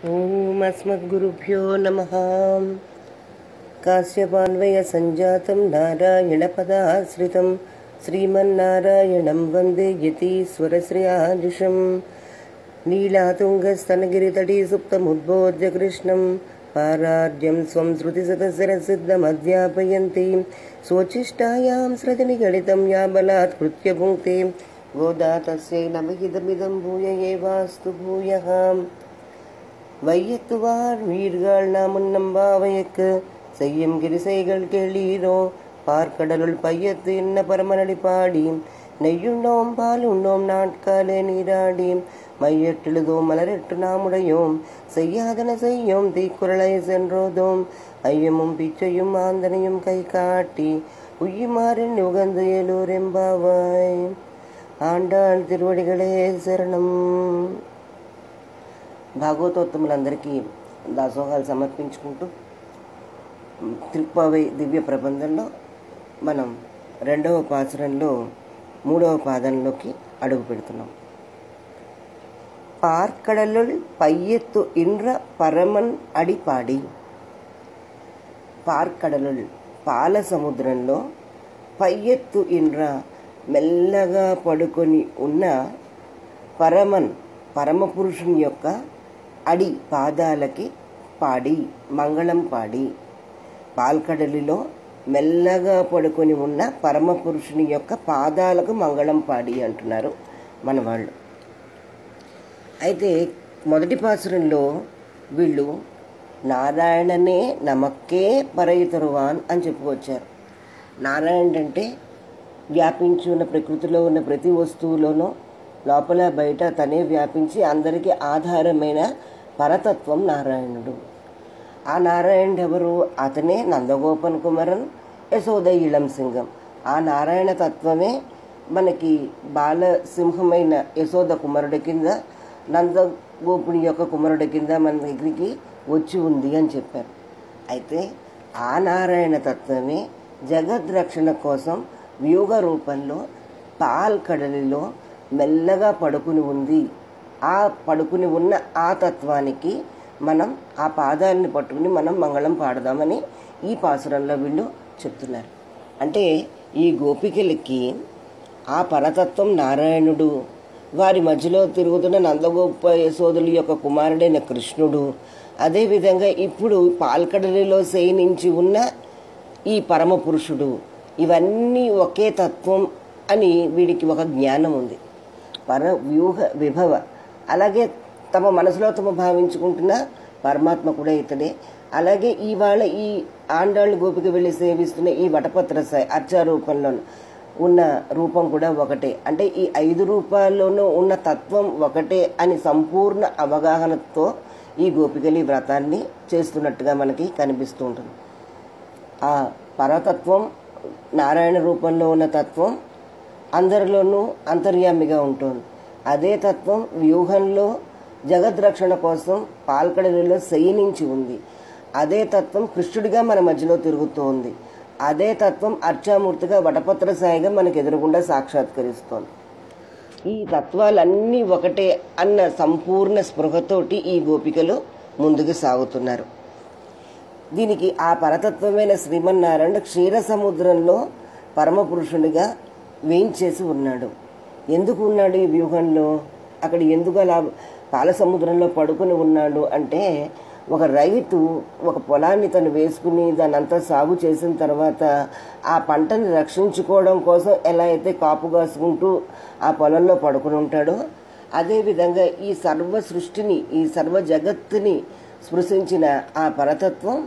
ओम अस्मद्गुरुभ्यो नमः। काश्यपान्वय संजातं नारायणपदाश्रितं श्रीमन्नारायणं वन्दे यतीश्वरश्रियाजुषं नीलातुङ्गस्तनगिरितटी सुप्तमुद्बोध्य कृष्णं पारार्यं स्वं श्रुतिशतशिरसिद्धमध्यापयन्ति स्वोच्छिष्टायां सृजनिगणितं या बलात्कृत्य भुङ्क्ते गोदा तस्यै नमः भूय एवास्तु भूयः। வையத்துவார் வீர்கள் நாமுன்னம்பாவையக்கு செய்யும் கிரிசைகள் கேளீரோ பார்க்கடலுள் பையத்து என்ன பரமனடி பாடி நெய்யுண்ணோம் பாலுண்ணோம் நாட்காலே நீராடி மையெட்டெழுதோம் மலரெட்டு நாமுடையோம் செய்யாதன செய்யோம் தீக்குறளை சென்றோதோம் ஐயமும் பிச்சையும் ஆந்தனையும் கை காட்டி உய்யுமாறின் உகந்து ஏலூரெம்பாவாய். ఆండాళ్ తిరువడిగళే శరణం. భాగవతోత్తములందరికీ దాసోహాలు సమర్పించుకుంటూ త్రిప్పవై దివ్య ప్రబంధంలో మనం 2వ పాసురంలో 3వ పాదంలోకి అడుగు పెడుతున్నాం. పార్కడలుల్ పయ్యెత్తు ఇంద్ర పరమన్ అడిపాడి. పార్కడలుల్ పాల సముద్రంలో పయ్యెత్తు ఇంద్ర మెల్లగా పడుకొని ఉన్న పరమన్ పరమపురుషుని యొక్క అడి పాదాలకి పాడి మంగళం పాడి. పాల్కడలిలో మెల్లగా పడుకొని ఉన్న పరమపురుషుని యొక్క పాదాలకు మంగళం పాడి అంటున్నారు మన వాళ్ళు. అయితే మొదటి పాసురంలో వీళ్ళు నారాయణనే నమక్కే పరయితరువాన్ అని చెప్పుకొచ్చారు. నారాయణ అంటే వ్యాపించి ఉన్న ప్రకృతిలో ఉన్న ప్రతి వస్తువులోనూ లోపల బయట తనే వ్యాపించి అందరికీ ఆధారమైన పరతత్వం నారాయణుడు. ఆ నారాయణుడు ఎవరు? అతనే నందగోపన్ కుమరన్ యశోద ఇళం సింగం. ఆ నారాయణ తత్వమే మనకి బాలసింహమైన యశోద కుమారుడి కింద నందగోపుని యొక్క కుమారుడి కింద మన దగ్గరికి వచ్చి ఉంది అని చెప్పారు. అయితే ఆ నారాయణ తత్వమే జగద్రక్షణ కోసం వ్యూహ రూపంలో పాల్కడలిలో మెల్లగా పడుకుని ఉంది. ఆ పడుకుని ఉన్న ఆ తత్వానికి మనం ఆ పాదాలని పట్టుకుని మనం మంగళం పాడదామని ఈ పాసురంలో వీళ్ళు చెప్తున్నారు. అంటే ఈ గోపికలకి ఆ పరతత్వం నారాయణుడు, వారి మధ్యలో తిరుగుతున్న నందగోప యశోదుల యొక్క కుమారుడైన కృష్ణుడు, అదేవిధంగా ఇప్పుడు పాల్కడలిలో శయనించి ఉన్న ఈ పరమపురుషుడు, ఇవన్నీ ఒకే తత్వం అని వీడికి ఒక జ్ఞానం ఉంది. వ్యూహ విభవ, అలాగే తమ మనసులో తమ భావించుకుంటున్న పరమాత్మ కూడా ఇతడే. అలాగే ఇవాళ ఈ ఆండాళ్ళు గోపిక వెళ్ళి సేవిస్తున్న ఈ వటపత్ర అర్చారూపంలో ఉన్న రూపం కూడా ఒకటే. అంటే ఈ 5 రూపాల్లోనూ ఉన్న తత్వం ఒకటే అని సంపూర్ణ అవగాహనతో ఈ గోపికలు ఈ వ్రతాన్ని చేస్తున్నట్టుగా మనకి కనిపిస్తూ ఉంటుంది. ఆ పరతత్వం నారాయణ రూపంలో ఉన్న తత్వం అందరిలోనూ అంతర్యామిగా ఉంటుంది. అదే తత్వం వ్యూహంలో జగద్రక్షణ కోసం పాల్కడలిలో శయనించి ఉంది. అదే తత్వం కృష్ణుడిగా మన మధ్యలో తిరుగుతూ ఉంది. అదే తత్వం అర్చామూర్తిగా వటపత్ర సాయిగా మనకు ఎదురుగుండా సాక్షాత్కరిస్తోంది. ఈ తత్వాలన్నీ ఒకటే అన్న సంపూర్ణ స్పృహతోటి ఈ గోపికలు ముందుకు సాగుతున్నారు. దీనికి ఆ పరతత్వమైన శ్రీమన్నారాయణ క్షీర సముద్రంలో పరమపురుషునిగా వేయించేసి ఉన్నాడు. ఎందుకు ఉన్నాడు ఈ వ్యూహంలో? అక్కడ ఎందుకు అలా పాల సముద్రంలో పడుకుని ఉన్నాడు అంటే, ఒక రైతు ఒక పొలాన్ని తను వేసుకుని దాన్ని అంతా సాగు చేసిన తర్వాత ఆ పంటని రక్షించుకోవడం కోసం ఎలా అయితే కాపు కాసుకుంటూ ఆ పొలంలో పడుకుని ఉంటాడో, అదేవిధంగా ఈ సర్వ సృష్టిని, ఈ సర్వ జగత్తుని స్పృశించిన ఆ పరతత్వం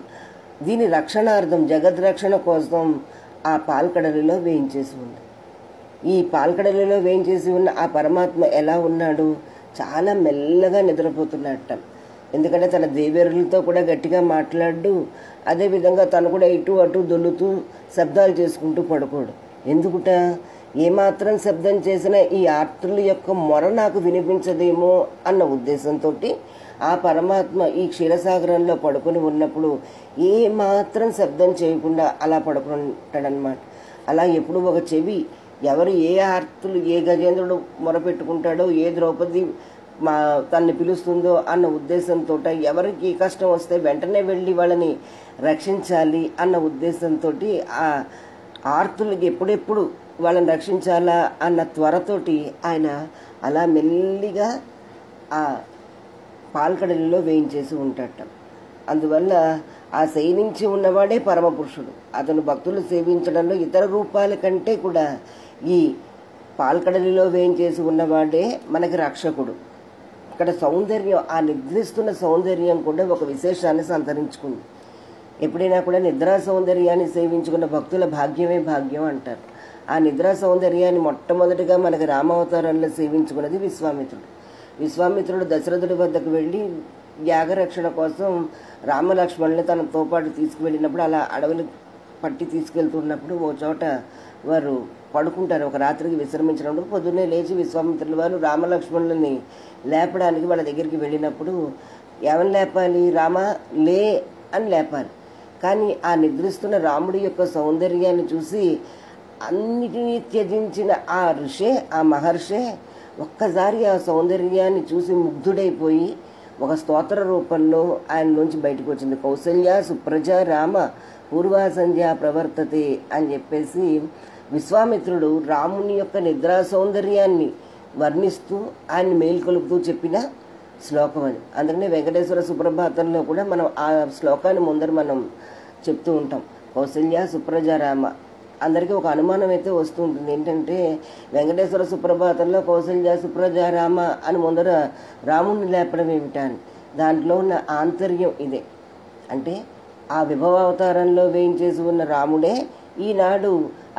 దీని రక్షణార్థం జగద్రక్షణ కోసం ఆ పాల్కడలిలో వేయించేసి ఉంది. ఈ పాల్కడలిలో వేయించేసి ఉన్న ఆ పరమాత్మ ఎలా ఉన్నాడు? చాలా మెల్లగా నిద్రపోతున్నట్ట. ఎందుకంటే తన దేవేరులతో కూడా గట్టిగా మాట్లాడు, అదేవిధంగా తను కూడా ఇటు అటు దొల్లుతూ శబ్దాలు చేసుకుంటూ పడుకోడు. ఎందుకుట? ఏమాత్రం శబ్దం చేసినా ఈ ఆర్తుల యొక్క మొర నాకు వినిపించదేమో అన్న ఉద్దేశంతో ఆ పరమాత్మ ఈ క్షీరసాగరంలో పడుకొని ఉన్నప్పుడు ఏ మాత్రం శబ్దం చేయకుండా అలా పడుకుని ఉంటాడనమాట. అలా ఎప్పుడు ఒక చెవి ఎవరు ఏ ఆర్తులు, ఏ గజేంద్రుడు మొరపెట్టుకుంటాడో, ఏ ద్రౌపది తనని పిలుస్తుందో అన్న ఉద్దేశంతో, ఎవరికి కష్టం వస్తే వెంటనే వెళ్ళి వాళ్ళని రక్షించాలి అన్న ఉద్దేశంతో, ఆ ఆర్తులకి ఎప్పుడెప్పుడు వాళ్ళని రక్షించాలా అన్న త్వరతోటి ఆయన అలా మెల్లిగా ఆ పాల్కడలిలో వేయించేసి ఉంటాడట. అందువల్ల ఆ శయనించి ఉన్నవాడే పరమపురుషుడు. అతను భక్తులు సేవించడంలో ఇతర రూపాల కంటే కూడా ఈ పాల్కడలిలో వేయించేసి ఉన్నవాడే మనకి రక్షకుడు. ఇక్కడ సౌందర్యం, ఆ నిద్రిస్తున్న సౌందర్యం కూడా ఒక విశేషాన్ని సంతరించుకుంది. ఎప్పుడైనా కూడా నిద్రా సౌందర్యాన్ని సేవించుకున్న భక్తుల భాగ్యమే భాగ్యం అంటారు. ఆ నిద్రా సౌందర్యాన్ని మొట్టమొదటిగా మనకి రామావతారంలో సేవించుకున్నది విశ్వామిత్రుడు. విశ్వామిత్రుడు దశరథుడి వద్దకు వెళ్ళి యాగరక్షణ కోసం రామలక్ష్మణుని తనతో పాటు తీసుకువెళ్ళినప్పుడు, అలా అడవులు పట్టి తీసుకెళ్తున్నప్పుడు ఓ చోట వారు పడుకుంటారు. ఒక రాత్రికి విశ్రమించినప్పుడు పొద్దున్నే లేచి విశ్వామిత్రుల వారు రామలక్ష్మణులని లేపడానికి వాళ్ళ దగ్గరికి వెళ్ళినప్పుడు, ఏమని లేపాలి? రామ లే అని లేపాలి. కానీ ఆ నిద్రిస్తున్న రాముడి యొక్క సౌందర్యాన్ని చూసి అన్నిటినీ త్యజించిన ఆ ఋషే, ఆ మహర్షే ఒక్కసారి ఆ సౌందర్యాన్ని చూసి ముగ్ధుడైపోయి ఒక స్తోత్ర రూపంలో ఆయన నుంచి బయటకు వచ్చింది. కౌసల్య సుప్రజ రామ పూర్వా సంధ్య ప్రవర్తతే అని చెప్పేసి విశ్వామిత్రుడు రాముని యొక్క నిద్రా సౌందర్యాన్ని వర్ణిస్తూ ఆయన్ని మేల్కొలుపుతూ చెప్పిన శ్లోకం అది. అందుకనే వెంకటేశ్వర సుప్రభాతంలో కూడా మనం ఆ శ్లోకాన్ని ముందర మనం చెప్తూ ఉంటాం. కౌసల్య సుప్రజ రామ. అందరికీ ఒక అనుమానం అయితే వస్తూ ఉంటుంది, ఏంటంటే వెంకటేశ్వర సుప్రభాతంలో కౌసల్య సుప్రజ రామ అని ముందర రాముణ్ణి లేపడం ఏమిటా అని. దాంట్లో ఉన్న ఆంతర్యం ఇదే. అంటే ఆ విభవావతారంలో వేయించేసి ఉన్న రాముడే ఈనాడు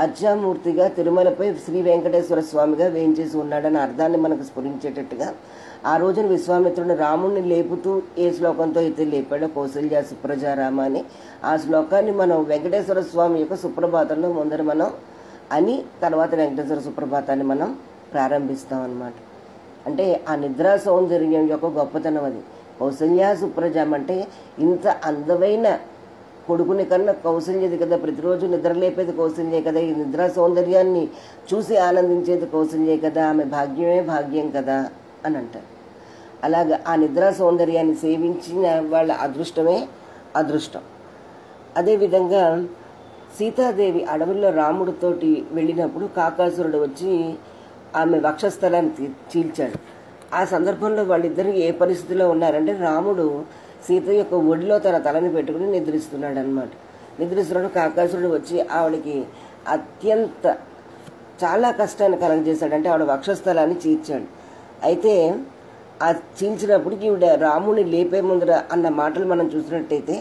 అర్చామూర్తిగా తిరుమలపై శ్రీ వెంకటేశ్వర స్వామిగా వేయించేసి ఉన్నాడని అర్థాన్ని మనకు స్ఫురించేటట్టుగా ఆ రోజున విశ్వామిత్రుడు రాముణ్ణి లేపుతూ ఏ శ్లోకంతో అయితే లేపాడో కౌసల్య సుప్రజారామ అని, ఆ శ్లోకాన్ని మనం వెంకటేశ్వర స్వామి యొక్క సుప్రభాతంలో ముందర మనం అని తర్వాత వెంకటేశ్వర సుప్రభాతాన్ని మనం ప్రారంభిస్తాం అన్నమాట. అంటే ఆ నిద్రా సౌందర్యం యొక్క గొప్పతనం అది. కౌసల్య సుప్రజామ అంటే ఇంత అందమైన కొడుకుని కన్నా కౌసల్యది కదా, ప్రతిరోజు నిద్రలేపేది కౌసల్యే కదా, ఈ నిద్రా సౌందర్యాన్ని చూసి ఆనందించేది కౌసల్యే కదా, ఆమె భాగ్యమే భాగ్యం కదా అని అంటారు. అలాగా ఆ నిద్రా సౌందర్యాన్ని సేవించిన వాళ్ళ అదృష్టమే అదృష్టం. అదేవిధంగా సీతాదేవి అడవుల్లో రాముడితోటి వెళ్ళినప్పుడు కాకాసురుడు వచ్చి ఆమె వక్షస్థలాన్ని చీల్చాడు. ఆ సందర్భంలో వాళ్ళిద్దరు ఏ పరిస్థితిలో ఉన్నారంటే, రాముడు సీత యొక్క ఒడిలో తన తలని పెట్టుకుని నిద్రిస్తున్నాడు అనమాట. నిద్రిస్తున్నాడు. కాకాసురుడు వచ్చి ఆవిడకి అత్యంత చాలా కష్టాన్ని కలగజేశాడు. అంటే ఆవిడ వక్షస్థలాన్ని చీల్చాడు. అయితే ఆ చీల్చినప్పుడు ఈవిడ రాముని లేపే ముందర అన్న మాటలు మనం చూసినట్టయితే,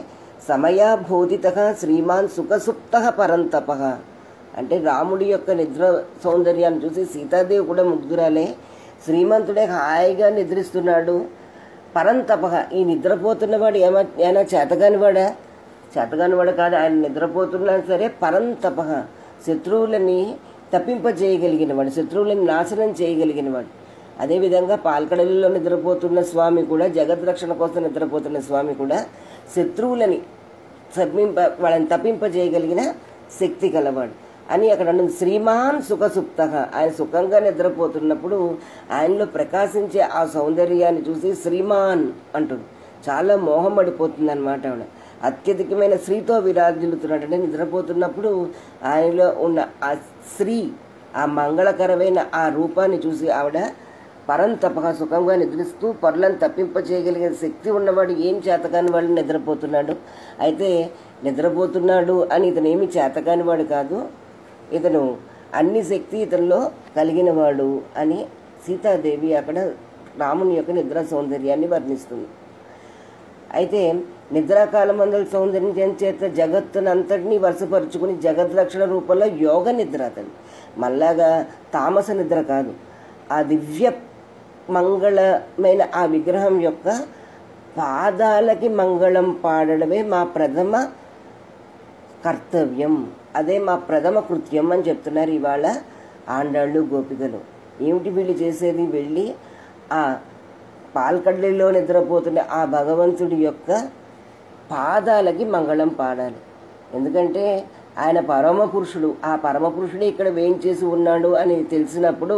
సమయాబోధిత శ్రీమాన్ సుఖసుప్త పరంతప. అంటే రాముడి యొక్క నిద్ర సౌందర్యాన్ని చూసి సీతాదేవి కూడా ముగ్ధురాలే, శ్రీమంతుడే హాయిగా నిద్రిస్తున్నాడు. పరంతప, ఈ నిద్రపోతున్నవాడు ఏమైనా చేతగానివాడా? చేతగానివాడు కాదు, ఆయన నిద్రపోతున్నా సరే పరంతప, శత్రువులని తప్పింపజేయగలిగినవాడు, శత్రువులని నాశనం చేయగలిగినవాడు. అదేవిధంగా పాల్కడలిలో నిద్రపోతున్న స్వామి కూడా, జగద్రక్షణ కోసం నిద్రపోతున్న స్వామి కూడా శత్రువులని వాళ్ళని తప్పింపజేయగలిగిన శక్తి కలవాడు అని అక్కడ అన్నది. శ్రీమాన్ సుఖసుప్త, ఆయన సుఖంగా నిద్రపోతున్నప్పుడు ఆయనలో ప్రకాశించే ఆ సౌందర్యాన్ని చూసి శ్రీమాన్ అంటుంది. చాలా మోహం పడిపోతుంది అనమాట ఆవిడ. అత్యధికమైన స్త్రీతో విరాజిల్లుతున్నాడు. అంటే నిద్రపోతున్నప్పుడు ఆయనలో ఉన్న ఆ స్త్రీ, ఆ మంగళకరమైన ఆ రూపాన్ని చూసి ఆవిడ పరంతపగా సుఖంగా నిద్రిస్తూ పరులను తప్పింపచేయగలిగే శక్తి ఉన్నవాడు ఏం చేతకాని వాడు నిద్రపోతున్నాడు. అయితే నిద్రపోతున్నాడు అని ఇతను ఏమి చేతకాని వాడు కాదు, ఇతను అన్ని శక్తి ఇతనిలో కలిగిన వాడు అని సీతాదేవి అక్కడ రాముని యొక్క నిద్రా సౌందర్యాన్ని వర్ణిస్తుంది. అయితే నిద్రాకాలమందల సౌందర్యం చేత జగత్తునంతటినీ వరుసపరుచుకుని జగద్రక్షణ రూపంలో యోగ నిద్ర అతను. మళ్ళాగా తామస నిద్ర కాదు. ఆ దివ్య మంగళమైన ఆ విగ్రహం యొక్క పాదాలకి మంగళం పాడడమే మా ప్రథమ కర్తవ్యం, అదే మా ప్రథమ కృత్యం అని చెప్తున్నారు ఇవాళ ఆండాళ్ళు గోపికలు. ఏమిటి వీళ్ళు చేసేది? వెళ్ళి ఆ పాల్కడలిలో నిద్రపోతున్న ఆ భగవంతుడి యొక్క పాదాలకి మంగళం పాడాలి. ఎందుకంటే ఆయన పరమ పురుషుడు. ఆ పరమ పురుషుడే ఇక్కడ వేయించేసి ఉన్నాడు అని తెలిసినప్పుడు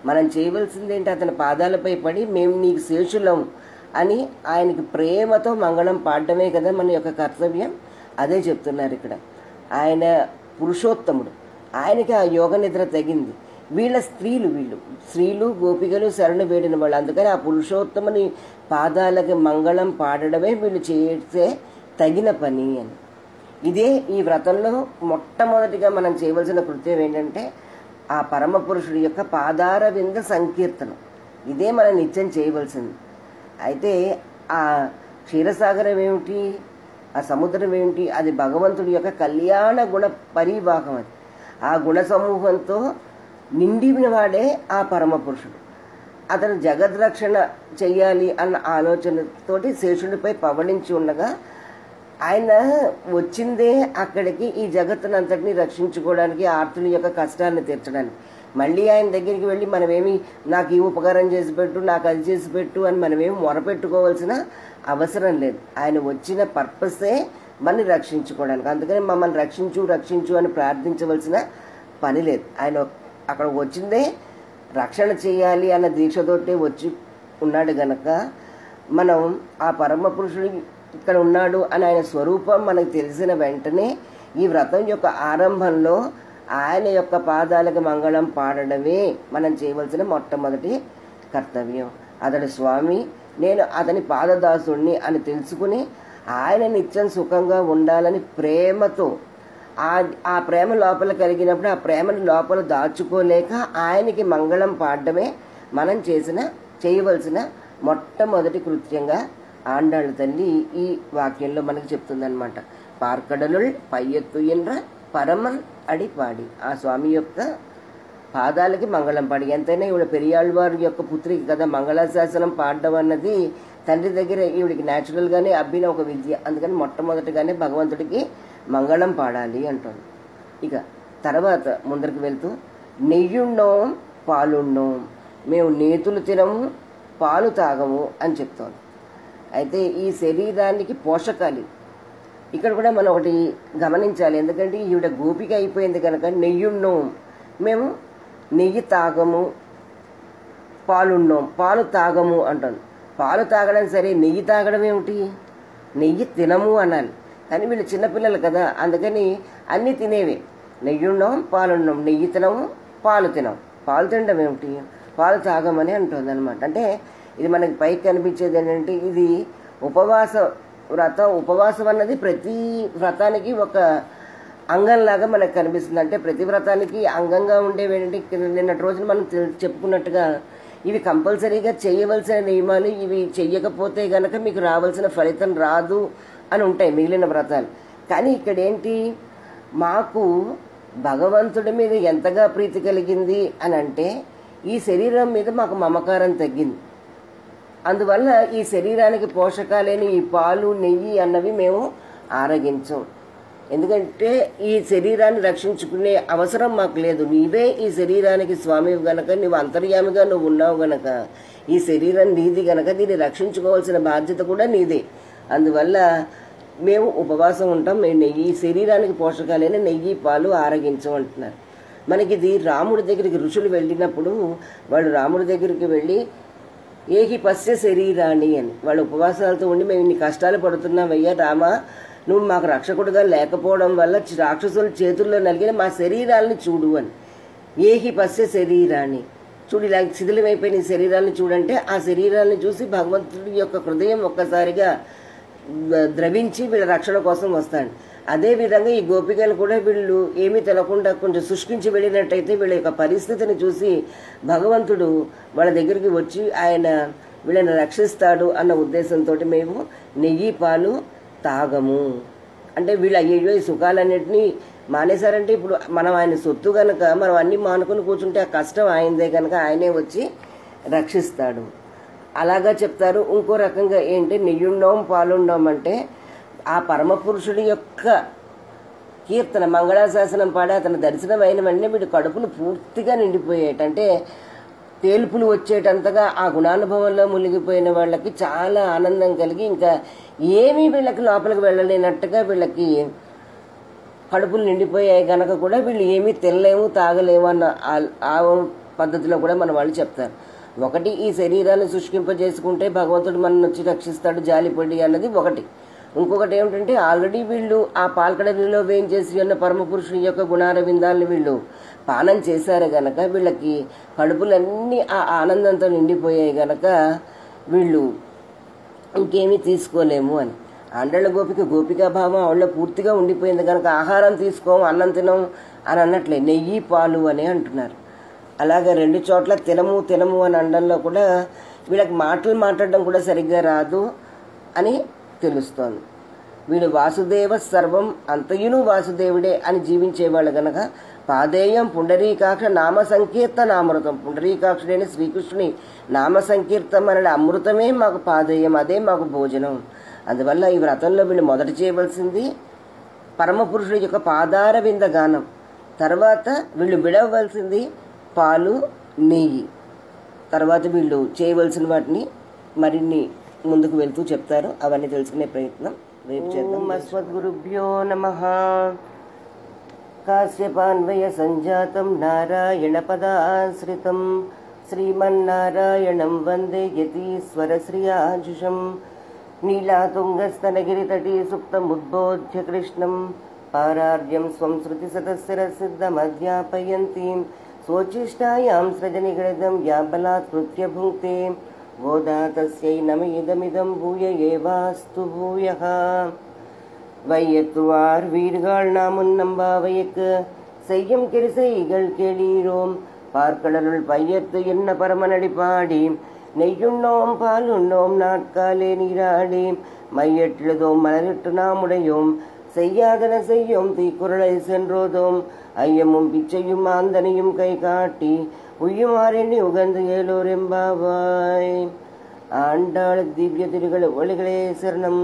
మనం చేయవలసింది ఏంటి? అతని పాదాలపై పడి మేము నీకు శేషులం అని ఆయనకి ప్రేమతో మంగళం పాడటమే కదా మన యొక్క కర్తవ్యం. అదే చెప్తున్నారు ఇక్కడ. ఆయన పురుషోత్తముడు, ఆయనకి ఆ యోగ నిద్ర తగింది. వీళ్ళ స్త్రీలు గోపికలు శరణు వేడిన వాళ్ళు. అందుకని ఆ పురుషోత్తముని పాదాలకి మంగళం పాడడమే వీళ్ళు చేసే తగిన పని అని. ఇదే ఈ వ్రతంలో మొట్టమొదటిగా మనం చేయవలసిన కృత్యం ఏంటంటే ఆ పరమ పురుషుడి యొక్క పాదార వింద సంకీర్తనం. ఇదే మనం నిత్యం చేయవలసింది. అయితే ఆ క్షీరసాగరం ఏమిటి, ఆ సముద్రం ఏమిటి? అది భగవంతుడి యొక్క కళ్యాణ గుణ పరివాహం. అది ఆ గుణ సమూహంతో నిండిన వాడే ఆ పరమ పురుషుడు. అతను జగద్రక్షణ చెయ్యాలి అన్న ఆలోచనతోటి శేషుడిపై పవళించి ఉండగా ఆయన వచ్చిందే అక్కడికి ఈ జగత్తునంతటిని రక్షించుకోవడానికి, ఆర్తుల యొక్క కష్టాలను తీర్చడానికి. మళ్ళీ ఆయన దగ్గరికి వెళ్ళి మనమేమి నాకు ఈ ఉపకారం చేసి పెట్టు, నాకు అది చేసి పెట్టు అని మనమేమి మొరపెట్టుకోవాల్సిన అవసరం లేదు. ఆయన వచ్చిన పర్పసే మనని రక్షించుకోవడానికి. అందుకని మమ్మల్ని రక్షించు అని ప్రార్థించవలసిన పని లేదు. ఆయన అక్కడ వచ్చిందే రక్షణ చేయాలి అన్న దీక్షతోటే వచ్చి ఉన్నాడు గనక మనం ఆ పరమ పురుషుడు ఇక్కడ ఉన్నాడు అని ఆయన స్వరూపం మనకు తెలిసిన వెంటనే ఈ వ్రతం యొక్క ఆరంభంలో ఆయన యొక్క పాదాలకు మంగళం పాడడమే మనం చేయవలసిన మొట్టమొదటి కర్తవ్యం. అతడు స్వామి, నేను అతని పాదదాసుడిని అని తెలుసుకుని ఆయన నిత్యం సుఖంగా ఉండాలని ప్రేమతో ఆ ప్రేమ లోపల కలిగినప్పుడు ఆ ప్రేమను లోపల దాచుకోలేక ఆయనకి మంగళం పాడడమే మనం చేయవలసిన మొట్టమొదటి కృత్యంగా ఆండాళ్ళ తల్లి ఈ వాక్యంలో మనకు చెప్తుందనమాట. పార్కడలుల్ పయ్యత్తు ఎన్ర పరమన్ అడిపాడి, ఆ స్వామి యొక్క పాదాలకి మంగళం పాడి. ఎంతైనా ఈవిడ పెరియాళ్ళవారి యొక్క పుత్రికి కదా మంగళాశాసనం పాడడం అన్నది తండ్రి దగ్గర ఈవిడికి న్యాచురల్గానే అబ్బిన ఒక విద్య. అందుకని మొట్టమొదటిగానే భగవంతుడికి మంగళం పాడాలి అంటుంది. ఇక తర్వాత ముందరికి వెళ్తూ నెయ్యుండోం పాలుండోం, మేము నేతులు తినము పాలు తాగము అని చెప్తోంది. అయితే ఈ శరీరానికి పోషకాలు ఇక్కడ కూడా మనం ఒకటి గమనించాలి. ఎందుకంటే ఈవిడ గోపిక అయిపోయింది కనుక నెయ్యుండోం, మేము నెయ్యి తాగము, పాలుండోం పాలు తాగము అంటుంది. పాలు తాగడం సరే, నెయ్యి తాగడం ఏమిటి? నెయ్యి తినము అనాలి. కానీ వీళ్ళు చిన్నపిల్లలు కదా, అందుకని అన్నీ తినేవే. నెయ్యుండం పాలుండం, నెయ్యి తినము పాలు తినము. పాలు తినడం ఏమిటి? పాలు తాగమని అంటుంది అనమాట. అంటే ఇది మనకి పైకి కనిపించేది ఏంటంటే ఇది ఉపవాస వ్రతం. ఉపవాసం అన్నది ప్రతి వ్రతానికి ఒక అంగంలాగా మనకు కనిపిస్తుంది. అంటే ప్రతి వ్రతానికి అంగంగా ఉండేవి ఏంటంటే నిన్నటి రోజున మనం చెప్పుకున్నట్టుగా ఇవి కంపల్సరీగా చేయవలసిన నియమాలు, ఇవి చెయ్యకపోతే గనక మీకు రావాల్సిన ఫలితం రాదు అని ఉంటాయి మిగిలిన వ్రతాలు. కానీ ఇక్కడ ఏంటి, మాకు భగవంతుడి మీద ఎంతగా ప్రీతి కలిగింది అని అంటే ఈ శరీరం మీద మాకు మమకారం తగ్గింది. అందువల్ల ఈ శరీరానికి పోషకాలేని ఈ పాలు నెయ్యి అన్నవి మేము ఆరగించం. ఎందుకంటే ఈ శరీరాన్ని రక్షించుకునే అవసరం మాకు లేదు. నీవే ఈ శరీరానికి స్వామివి గనక, నువ్వు అంతర్యామిగా నువ్వు ఉన్నావు గనక, ఈ శరీరం నీది గనక దీన్ని రక్షించుకోవాల్సిన బాధ్యత కూడా నీదే. అందువల్ల మేము ఉపవాసం ఉంటాం. మేము ఈ శరీరానికి పోషకాలైన నెయ్యి పాలు ఆరగించం అంటున్నారు. మనకి ఇది రాముడి దగ్గరికి ఋషులు వెళ్ళినప్పుడు వాళ్ళు రాముడి దగ్గరికి వెళ్ళి ఏహి పశ్య శరీరాణి అని వాళ్ళు ఉపవాసాలతో ఉండి మేము ఇన్ని కష్టాలు పడుతున్నామయ్యా రామా, నువ్వు మాకు రక్షకుడుగా లేకపోవడం వల్ల రాక్షసుల చేతుల్లో నలిగిన మా శరీరాలని చూడు అని. ఏహి పశ్య శరీరాన్ని చూడు, ఇలా శిథిలమైపోయిన శరీరాన్ని చూడంటే ఆ శరీరాన్ని చూసి భగవంతుడి యొక్క హృదయం ఒక్కసారిగా ద్రవించి వీళ్ళ రక్షణ కోసం వస్తాడు. అదేవిధంగా ఈ గోపికలు కూడా వీళ్ళు ఏమీ తెలకుండా కొంచెం శుష్కించి వెళ్ళినట్టయితే వీళ్ళ యొక్క పరిస్థితిని చూసి భగవంతుడు వాళ్ళ దగ్గరికి వచ్చి ఆయన వీళ్ళని రక్షిస్తాడు అన్న ఉద్దేశంతో మేము నెయ్యి పాలు తాగము. అంటే వీళ్ళు అయ్యో ఈ సుఖాలన్నింటినీ మానేశారంటే ఇప్పుడు మనం ఆయన సొత్తు కనుక మనం అన్నీ మానుకొని కూర్చుంటే ఆ కష్టం ఆయనదే కనుక ఆయనే వచ్చి రక్షిస్తాడు. అలాగా చెప్తారు. ఇంకో రకంగా ఏంటి, నెయ్యుండం పాలుండం అంటే ఆ పరమపురుషుడి యొక్క కీర్తన మంగళాశాసనం పాడి అతను దర్శనం అయిన వెంటనే వీడి కడుపులు పూర్తిగా నిండిపోయేట. అంటే తేల్పులు వచ్చేటంతగా ఆ గుణానుభవంలో మునిగిపోయిన వాళ్ళకి చాలా ఆనందం కలిగి ఇంకా ఏమీ వీళ్ళకి లోపలికి వెళ్ళలేనట్టుగా వీళ్ళకి కడుపులు నిండిపోయాయి కనుక కూడా వీళ్ళు ఏమీ తినలేము తాగలేము అన్న ఆ పద్ధతిలో కూడా మన వాళ్ళు చెప్తారు. ఒకటి, ఈ శరీరాన్ని శుష్కింపజేసుకుంటే భగవంతుడు మనల్ని వచ్చి రక్షిస్తాడు జాలిపడి అన్నది ఒకటి. ఇంకొకటి ఏమిటంటే ఆల్రెడీ వీళ్ళు ఆ పాల్కడలిలో వేయించేసి ఉన్న పరమపురుషుని యొక్క గుణారవిందాలను వీళ్ళు పానం చేశారు గనక వీళ్ళకి కడుపులన్నీ ఆ ఆనందంతో నిండిపోయాయి గనక వీళ్ళు ఇంకేమీ తీసుకోలేము అని. ఆండళ్ళ గోపికా భావం ఆవిడ పూర్తిగా ఉండిపోయింది కనుక ఆహారం తీసుకోం, అన్నం తినం అని అన్నట్లే నెయ్యి పాలు అని అంటున్నారు. అలాగే 2 చోట్ల తినము అని అనడంలో కూడా వీళ్ళకి మాటలు మాట్లాడడం కూడా సరిగ్గా రాదు అని తెలుస్తోంది. వీడు వాసుదేవ సర్వం అంతయును వాసుదేవుడే అని జీవించేవాళ్ళు గనక పాదేయం పుండరీకాక్ష నామ సంకీర్తనామృతం. పుండరీకాక్షుడైన శ్రీకృష్ణుని నామ సంకీర్తం అనే అమృతమే మాకు పాదేయం, అదే మాకు భోజనం. అందువల్ల ఈ వ్రతంలో వీళ్ళు మొదట చేయవలసింది పరమపురుషుడి యొక్క పాదార వింద గానం. తర్వాత వీళ్ళు విడవలసింది పాలు నెయ్యి. తర్వాత వీళ్ళు చేయవలసిన వాటిని మరిన్ని ముందుకు వెళ్తూ చెప్తారు. అవన్నీ తెలుసుకునే ప్రయత్నం రేపు చేద్దాం. అస్మద్గురుభ్యో నమః. కాశ్యపాన్వయ సంజాతం నారాయణ పదాశ్రితం శ్రీమన్నారాయణం వందే యతీశ్వర శ్రియాజుషం. నీలాతుంగస్తనగిరితటీ సుప్తముద్బోధ్య కృష్ణం పారార్యం స్వం శృతి సతశిరసిద్ధమధ్యాపయంతీం స్వోచ్చిష్టాయాం సృజనిగళితం యా బలాత్కృత్య భుంక్తే గోదా తస్యై నమ ఇదమిదం భూయ ఏవాస్తు భూయః. வையத்துவார் வீர்கள் நாமுன் நம்பாவையக்கு செய்யும் கிரிசைகள் கேளீரோம் பார்க்கடலுள் பையத்து என்ன பரமனடி பாடி நெய்யுண்ணோம் பாலுண்ணோம் நாட்காலே நீராடி மையெழுதோம் மலரிட்டு நாமுடையோம் செய்யாதன செய்யோம் தீக்குறளை சென்றோதோம் ஐயமும் பிச்சையும் ஆந்தனையும் கை காட்டி உய்யுமாறெண்ணி உகந்து ஏலோர் எம்பாவாய். ஆண்டாள் దివ్య తిరుగల ఒలిగలే శరణం.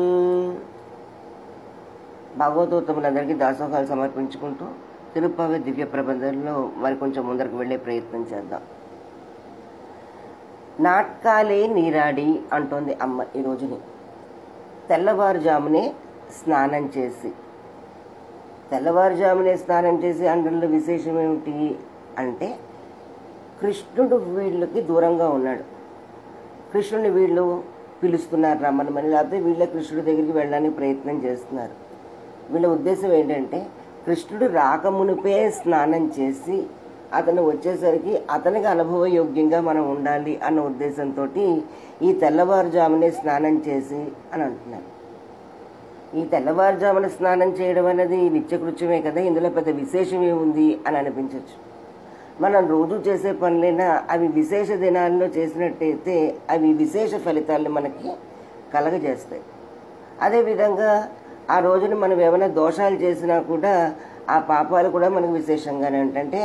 భాగవతోత్తములందరికీ దాసోహాలు సమర్పించుకుంటూ తిరుపతి దివ్య ప్రబంధంలో మరి కొంచెం ముందరకు వెళ్లే ప్రయత్నం చేద్దాం. నాట్కాలే నీరాడి అంటోంది అమ్మ ఈ రోజుని. తెల్లవారుజామునే స్నానం చేసి అండంలో విశేషం ఏమిటి అంటే కృష్ణుడు వీళ్ళకి దూరంగా ఉన్నాడు. కృష్ణుని వీళ్ళు పిలుస్తున్నారు రమ్మనమని, లేకపోతే వీళ్ళ కృష్ణుడి దగ్గరికి వెళ్ళడానికి ప్రయత్నం చేస్తున్నారు. వీళ్ళ ఉద్దేశం ఏంటంటే కృష్ణుడు రాకమునిపే స్నానం చేసి అతను వచ్చేసరికి అతనికి అనుభవయోగ్యంగా మనం ఉండాలి అన్న ఉద్దేశంతో ఈ తెల్లవారుజామునే స్నానం చేసి అని అంటున్నారు. ఈ తెల్లవారుజామున స్నానం చేయడం అనేది నిత్యకృత్యమే కదా, ఇందులో పెద్ద విశేషం ఏముంది అని అనిపించవచ్చు. మనం రోజు చేసే పనులైనా అవి విశేష దినాల్లో చేసినట్టయితే అవి విశేష ఫలితాలను మనకి కలగజేస్తాయి. అదేవిధంగా ఆ రోజున మనం ఏమైనా దోషాలు చేసినా కూడా ఆ పాపాలు కూడా మనకు విశేషంగానే ఉంటాయంటే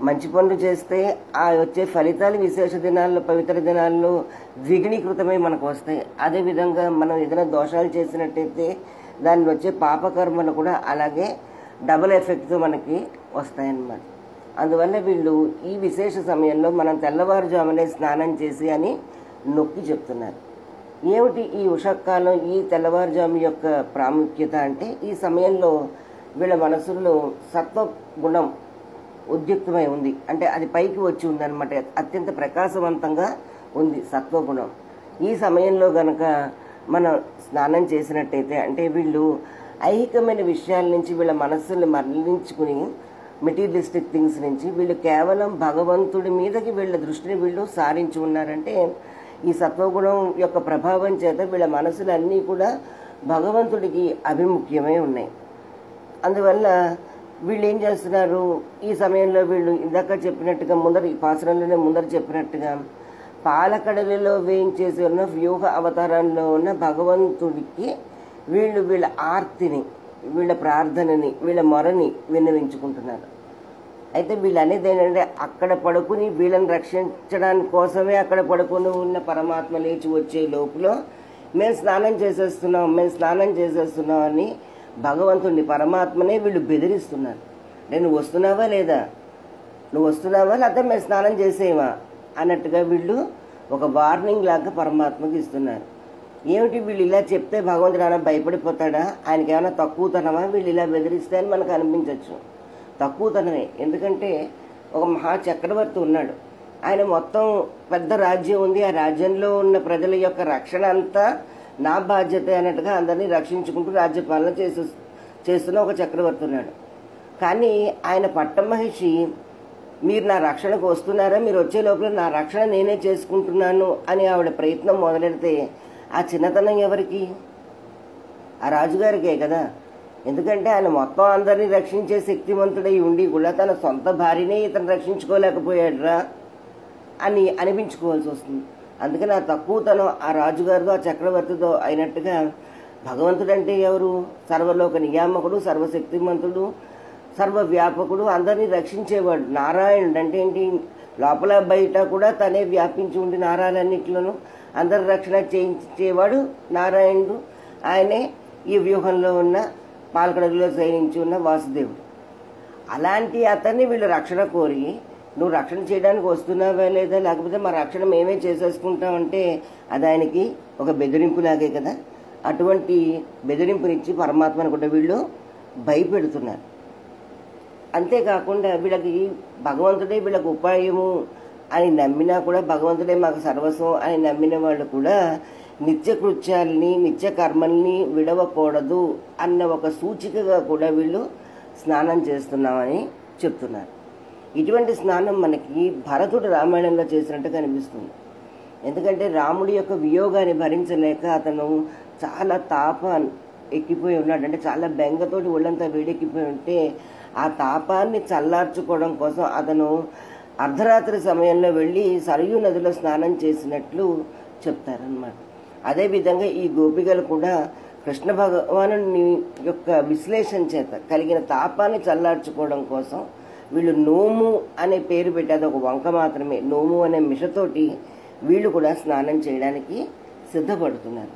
మంచి పనులు చేస్తే ఆ వచ్చే ఫలితాలు విశేష దినాల్లో పవిత్ర దినాల్లో ద్విగుణీకృతమై మనకు వస్తాయి. అదేవిధంగా మనం ఏదైనా దోషాలు చేసినట్టయితే దాన్ని వచ్చే పాపకర్మలు కూడా అలాగే డబుల్ ఎఫెక్ట్తో మనకి వస్తాయన్నమాట. అందువల్ల వీళ్ళు ఈ విశేష సమయంలో మనం తెల్లవారుజామునే స్నానం చేసి అని నొక్కి చెప్తున్నారు. ఏమిటి ఈ ఉషకాలం, ఈ తెల్లవారుజాము యొక్క ప్రాముఖ్యత అంటే ఈ సమయంలో వీళ్ళ మనసుల్లో సత్వగుణం ఉద్యుక్తమై ఉంది. అంటే అది పైకి వచ్చి ఉందన్నమాట, అత్యంత ప్రకాశవంతంగా ఉంది సత్వగుణం. ఈ సమయంలో గనక మనం స్నానం చేసినట్టయితే అంటే వీళ్ళు ఐహికమైన విషయాల నుంచి వీళ్ళ మనస్సుని మరలించుకుని మెటీరియలిస్టిక్ థింగ్స్ నుంచి వీళ్ళు కేవలం భగవంతుడి మీదకి వీళ్ళ దృష్టిని వీళ్ళు సారించి ఉన్నారంటే ఈ సత్వగుణం యొక్క ప్రభావం చేత వీళ్ళ మనసులు అన్నీ కూడా భగవంతుడికి అభిముఖ్యమై ఉన్నాయి. అందువల్ల వీళ్ళు ఏం చేస్తున్నారు ఈ సమయంలో వీళ్ళు ఇందాక చెప్పినట్టుగా ఈ పాసరంలోనే ముందర చెప్పినట్టుగా పాలకడలిలో వేయించేసి ఉన్న వ్యూహ అవతారంలో ఉన్న భగవంతుడికి వీళ్ళ ఆర్తిని, వీళ్ళ ప్రార్థనని, వీళ్ళ మొరని విన్నవించుకుంటున్నారు. అయితే వీళ్ళు అనేది ఏంటంటే అక్కడ పడుకుని వీళ్ళని రక్షించడానికి కోసమే అక్కడ పడుకుని ఉన్న పరమాత్మ లేచి వచ్చే లోపల మేము స్నానం చేసేస్తున్నాం అని భగవంతుడిని పరమాత్మనే వీళ్ళు బెదిరిస్తున్నారు. నువ్వు వస్తున్నావా లేకపోతే మేము స్నానం చేసేవా అన్నట్టుగా వీళ్ళు ఒక వార్నింగ్ లాగా పరమాత్మకి ఇస్తున్నారు. ఏమిటి వీళ్ళు ఇలా చెప్తే భగవంతుడు ఏమైనా భయపడిపోతాడా, ఆయనకి ఏమైనా తక్కువతనమా, వీళ్ళు ఇలా బెదిరిస్తే అని మనకు అనిపించవచ్చు. తక్కువతనమే. ఎందుకంటే ఒక మహా చక్రవర్తి ఉన్నాడు, ఆయన మొత్తం పెద్ద రాజ్యం ఉంది, ఆ రాజ్యంలో ఉన్న ప్రజల యొక్క రక్షణ అంతా నా బాధ్యత అన్నట్టుగా అందరినీ రక్షించుకుంటూ రాజ్యపాలన చేస్తున్న ఒక చక్రవర్తి ఉన్నాడు. కానీ ఆయన పట్టమహిషి మీరు నా రక్షణకు వస్తున్నారా, మీరు వచ్చే లోపల నా రక్షణ నేనే చేసుకుంటున్నాను అని ఆవిడ ప్రయత్నం మొదలెడితే ఆ చిన్నతనం ఎవరికి? ఆ రాజుగారికే కదా. ఎందుకంటే ఆయన మొత్తం అందరినీ రక్షించే శక్తివంతుడై ఉండి కూడా తన సొంత భార్యనే ఇతను రక్షించుకోలేకపోయాడురా అని అనిపించుకోవాల్సి వస్తుంది. అందుకని ఆ తక్కువతనం ఆ రాజుగారితో ఆ చక్రవర్తితో అయినట్టుగా భగవంతుడంటే ఎవరు? సర్వలోక నియామకుడు, సర్వశక్తిమంతుడు, సర్వవ్యాపకుడు, అందరినీ రక్షించేవాడు. నారాయణుడు అంటే ఏంటి? లోపల బయట కూడా తనే వ్యాపించి ఉండి నారాలన్నింటిలోనూ అందరి రక్షణ చేయించేవాడు నారాయణుడు. ఆయనే ఈ వ్యూహంలో ఉన్న పాలకడలో శయనించి ఉన్న వాసుదేవుడు. అలాంటి అతన్ని వీళ్ళు రక్షణ కోరి నువ్వు రక్షణ చేయడానికి వస్తున్నావా లేదా, లేకపోతే మా రక్షణ మేమే చేసేసుకుంటామంటే అది ఆయనకి ఒక బెదిరింపులాగే కదా. అటువంటి బెదిరింపునిచ్చి పరమాత్మను కూడా వీళ్ళు భయపెడుతున్నారు. అంతేకాకుండా వీళ్ళకి భగవంతుడే వీళ్ళకి ఉపాయము అని నమ్మినా కూడా, భగవంతుడే మాకు సర్వస్వం అని నమ్మిన వాళ్ళు కూడా నిత్య కృత్యాలని నిత్య కర్మల్ని విడవకూడదు అన్న ఒక సూచికగా కూడా వీళ్ళు స్నానం చేస్తున్నామని చెప్తున్నారు. ఇటువంటి స్నానం మనకి భరతుడు రామాయణంలో చేసినట్టు కనిపిస్తుంది. ఎందుకంటే రాముడి యొక్క వియోగాన్ని భరించలేక అతను చాలా ఎక్కిపోయి ఉన్నాడు. అంటే చాలా బెంగతోటి ఒళ్ళంతా వేడెక్కిపోయి ఉంటే ఆ తాపాన్ని చల్లార్చుకోవడం కోసం అతను అర్ధరాత్రి సమయంలో వెళ్ళి సరయూ నదిలో స్నానం చేసినట్లు చెప్తారన్నమాట. అదేవిధంగా ఈ గోపికలు కూడా కృష్ణ భగవాను యొక్క విశ్లేషణ చేత కలిగిన తాపాన్ని చల్లార్చుకోవడం కోసం వీళ్ళు నోము అనే పేరు పెట్టి, అది ఒక వంక మాత్రమే, నోము అనే మిషతోటి వీళ్ళు కూడా స్నానం చేయడానికి సిద్ధపడుతున్నారు.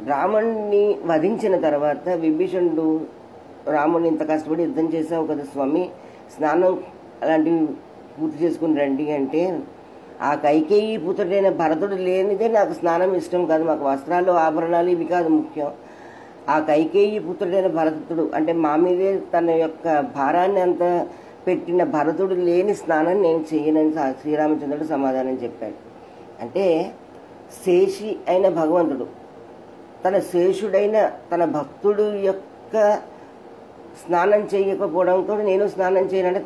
రాముణ్ణి వధించిన తర్వాత విభీషణుడు రాముడిని ఇంత కష్టపడి యుద్ధం చేసావు కదా స్వామి, స్నానం అలాంటివి పూర్తి చేసుకుని రండి అంటే, ఆ కైకేయి పుత్రుడైన భరతుడు లేనిదే నాకు స్నానం ఇష్టం కాదు, మాకు వస్త్రాలు ఆభరణాలు ఇవి కాదు ముఖ్యం. ఆ కైకేయి పుత్రుడైన భరతుడు అంటే మా మీదే తన యొక్క భారాన్ని అంత పెట్టిన భరతుడు లేని స్నానం నేను చెయ్యనని శ్రీరామచంద్రుడు సమాధానం చెప్పాడు. అంటే శేషి అయిన భగవంతుడు తన శేషుడైన తన భక్తుడు యొక్క స్నానం చేయకపోవడంతో నేను స్నానం చేయనంటే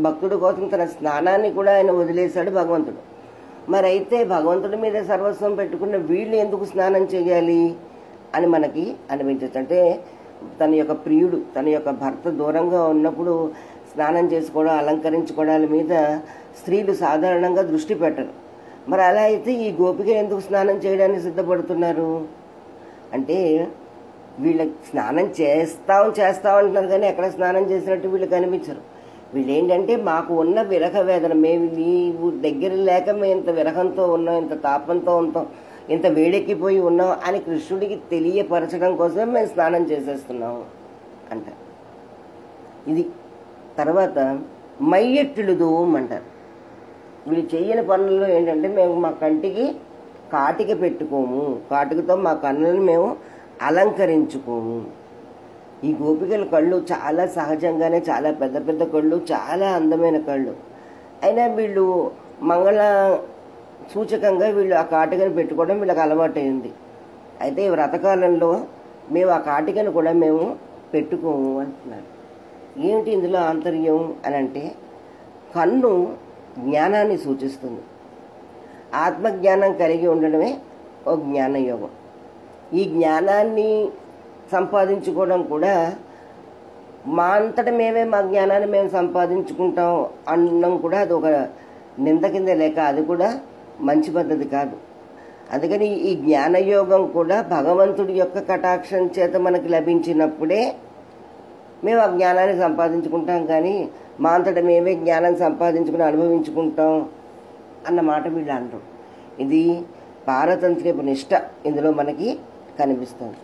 భక్తుడి కోసం తన స్నానాన్ని కూడా ఆయన వదిలేశాడు భగవంతుడు. మరి అయితే భగవంతుడి మీద సర్వస్వం పెట్టుకున్న వీళ్ళు ఎందుకు స్నానం చేయాలి అని మనకి అనిపించచ్చు. అంటే తన యొక్క ప్రియుడు, తన యొక్క భర్త దూరంగా ఉన్నప్పుడు స్నానం చేసుకోవడం, అలంకరించుకోవడాల మీద స్త్రీలు సాధారణంగా దృష్టి పెట్టరు. మరి అలా అయితే ఈ గోపిక ఎందుకు స్నానం చేయడానికి సిద్ధపడుతున్నారు అంటే, వీళ్ళకి స్నానం చేస్తామంటున్నారు కానీ ఎక్కడ స్నానం చేసినట్టు వీళ్ళు కనిపించరు. వీళ్ళు ఏంటంటే మాకు ఉన్న విరహ వేదన, మేము నీవు దగ్గర లేక మేము ఇంత విరహంతో ఉన్నాం, ఇంత తాపంతో ఉంటాం, ఇంత వేడెక్కిపోయి ఉన్నాం అని కృష్ణుడికి తెలియపరచడం కోసమే మేము స్నానం చేసేస్తున్నాము అంట. ఇది తర్వాత మైయెట్టులుదు అంటారు. వీళ్ళు చెయ్యని పనుల్లో ఏంటంటే, మేము మా కంటికి కాటిక పెట్టుకోము, కాటికతో మా కన్నులను మేము అలంకరించుకోము. ఈ గోపికల కళ్ళు చాలా సహజంగానే చాలా పెద్ద పెద్ద కళ్ళు, చాలా అందమైన కళ్ళు. అయినా వీళ్ళు మంగళ సూచకంగా వీళ్ళు ఆ కాటికను పెట్టుకోవడం వీళ్ళకి అలవాటైంది. అయితే వ్రతకాలంలో మేము ఆ కాటికను కూడా మేము పెట్టుకోము అంటున్నారు. ఏమిటి ఇందులో ఆంతర్యం అని అంటే, కన్ను జ్ఞానాన్ని సూచిస్తుంది. ఆత్మజ్ఞానం కలిగి ఉండడమే ఒక జ్ఞానయోగం. ఈ జ్ఞానాన్ని సంపాదించుకోవడం కూడా మా అంతట మేమే మా జ్ఞానాన్ని మేము సంపాదించుకుంటాం అనడం కూడా అది ఒక నింద కింద లేక, అది కూడా మంచి పద్ధతి కాదు. అందుకని ఈ జ్ఞానయోగం కూడా భగవంతుడి యొక్క కటాక్షం చేత మనకి లభించినప్పుడే మేము ఆ జ్ఞానాన్ని సంపాదించుకుంటాం, కానీ మా అంతట మేమే జ్ఞానం సంపాదించుకుని అనుభవించుకుంటాం అన్న మాట వీళ్ళు అంటారు. ఇది పారతంత్ర్యపు నిష్ట ఇందులో మనకి కనిపిస్తుంది.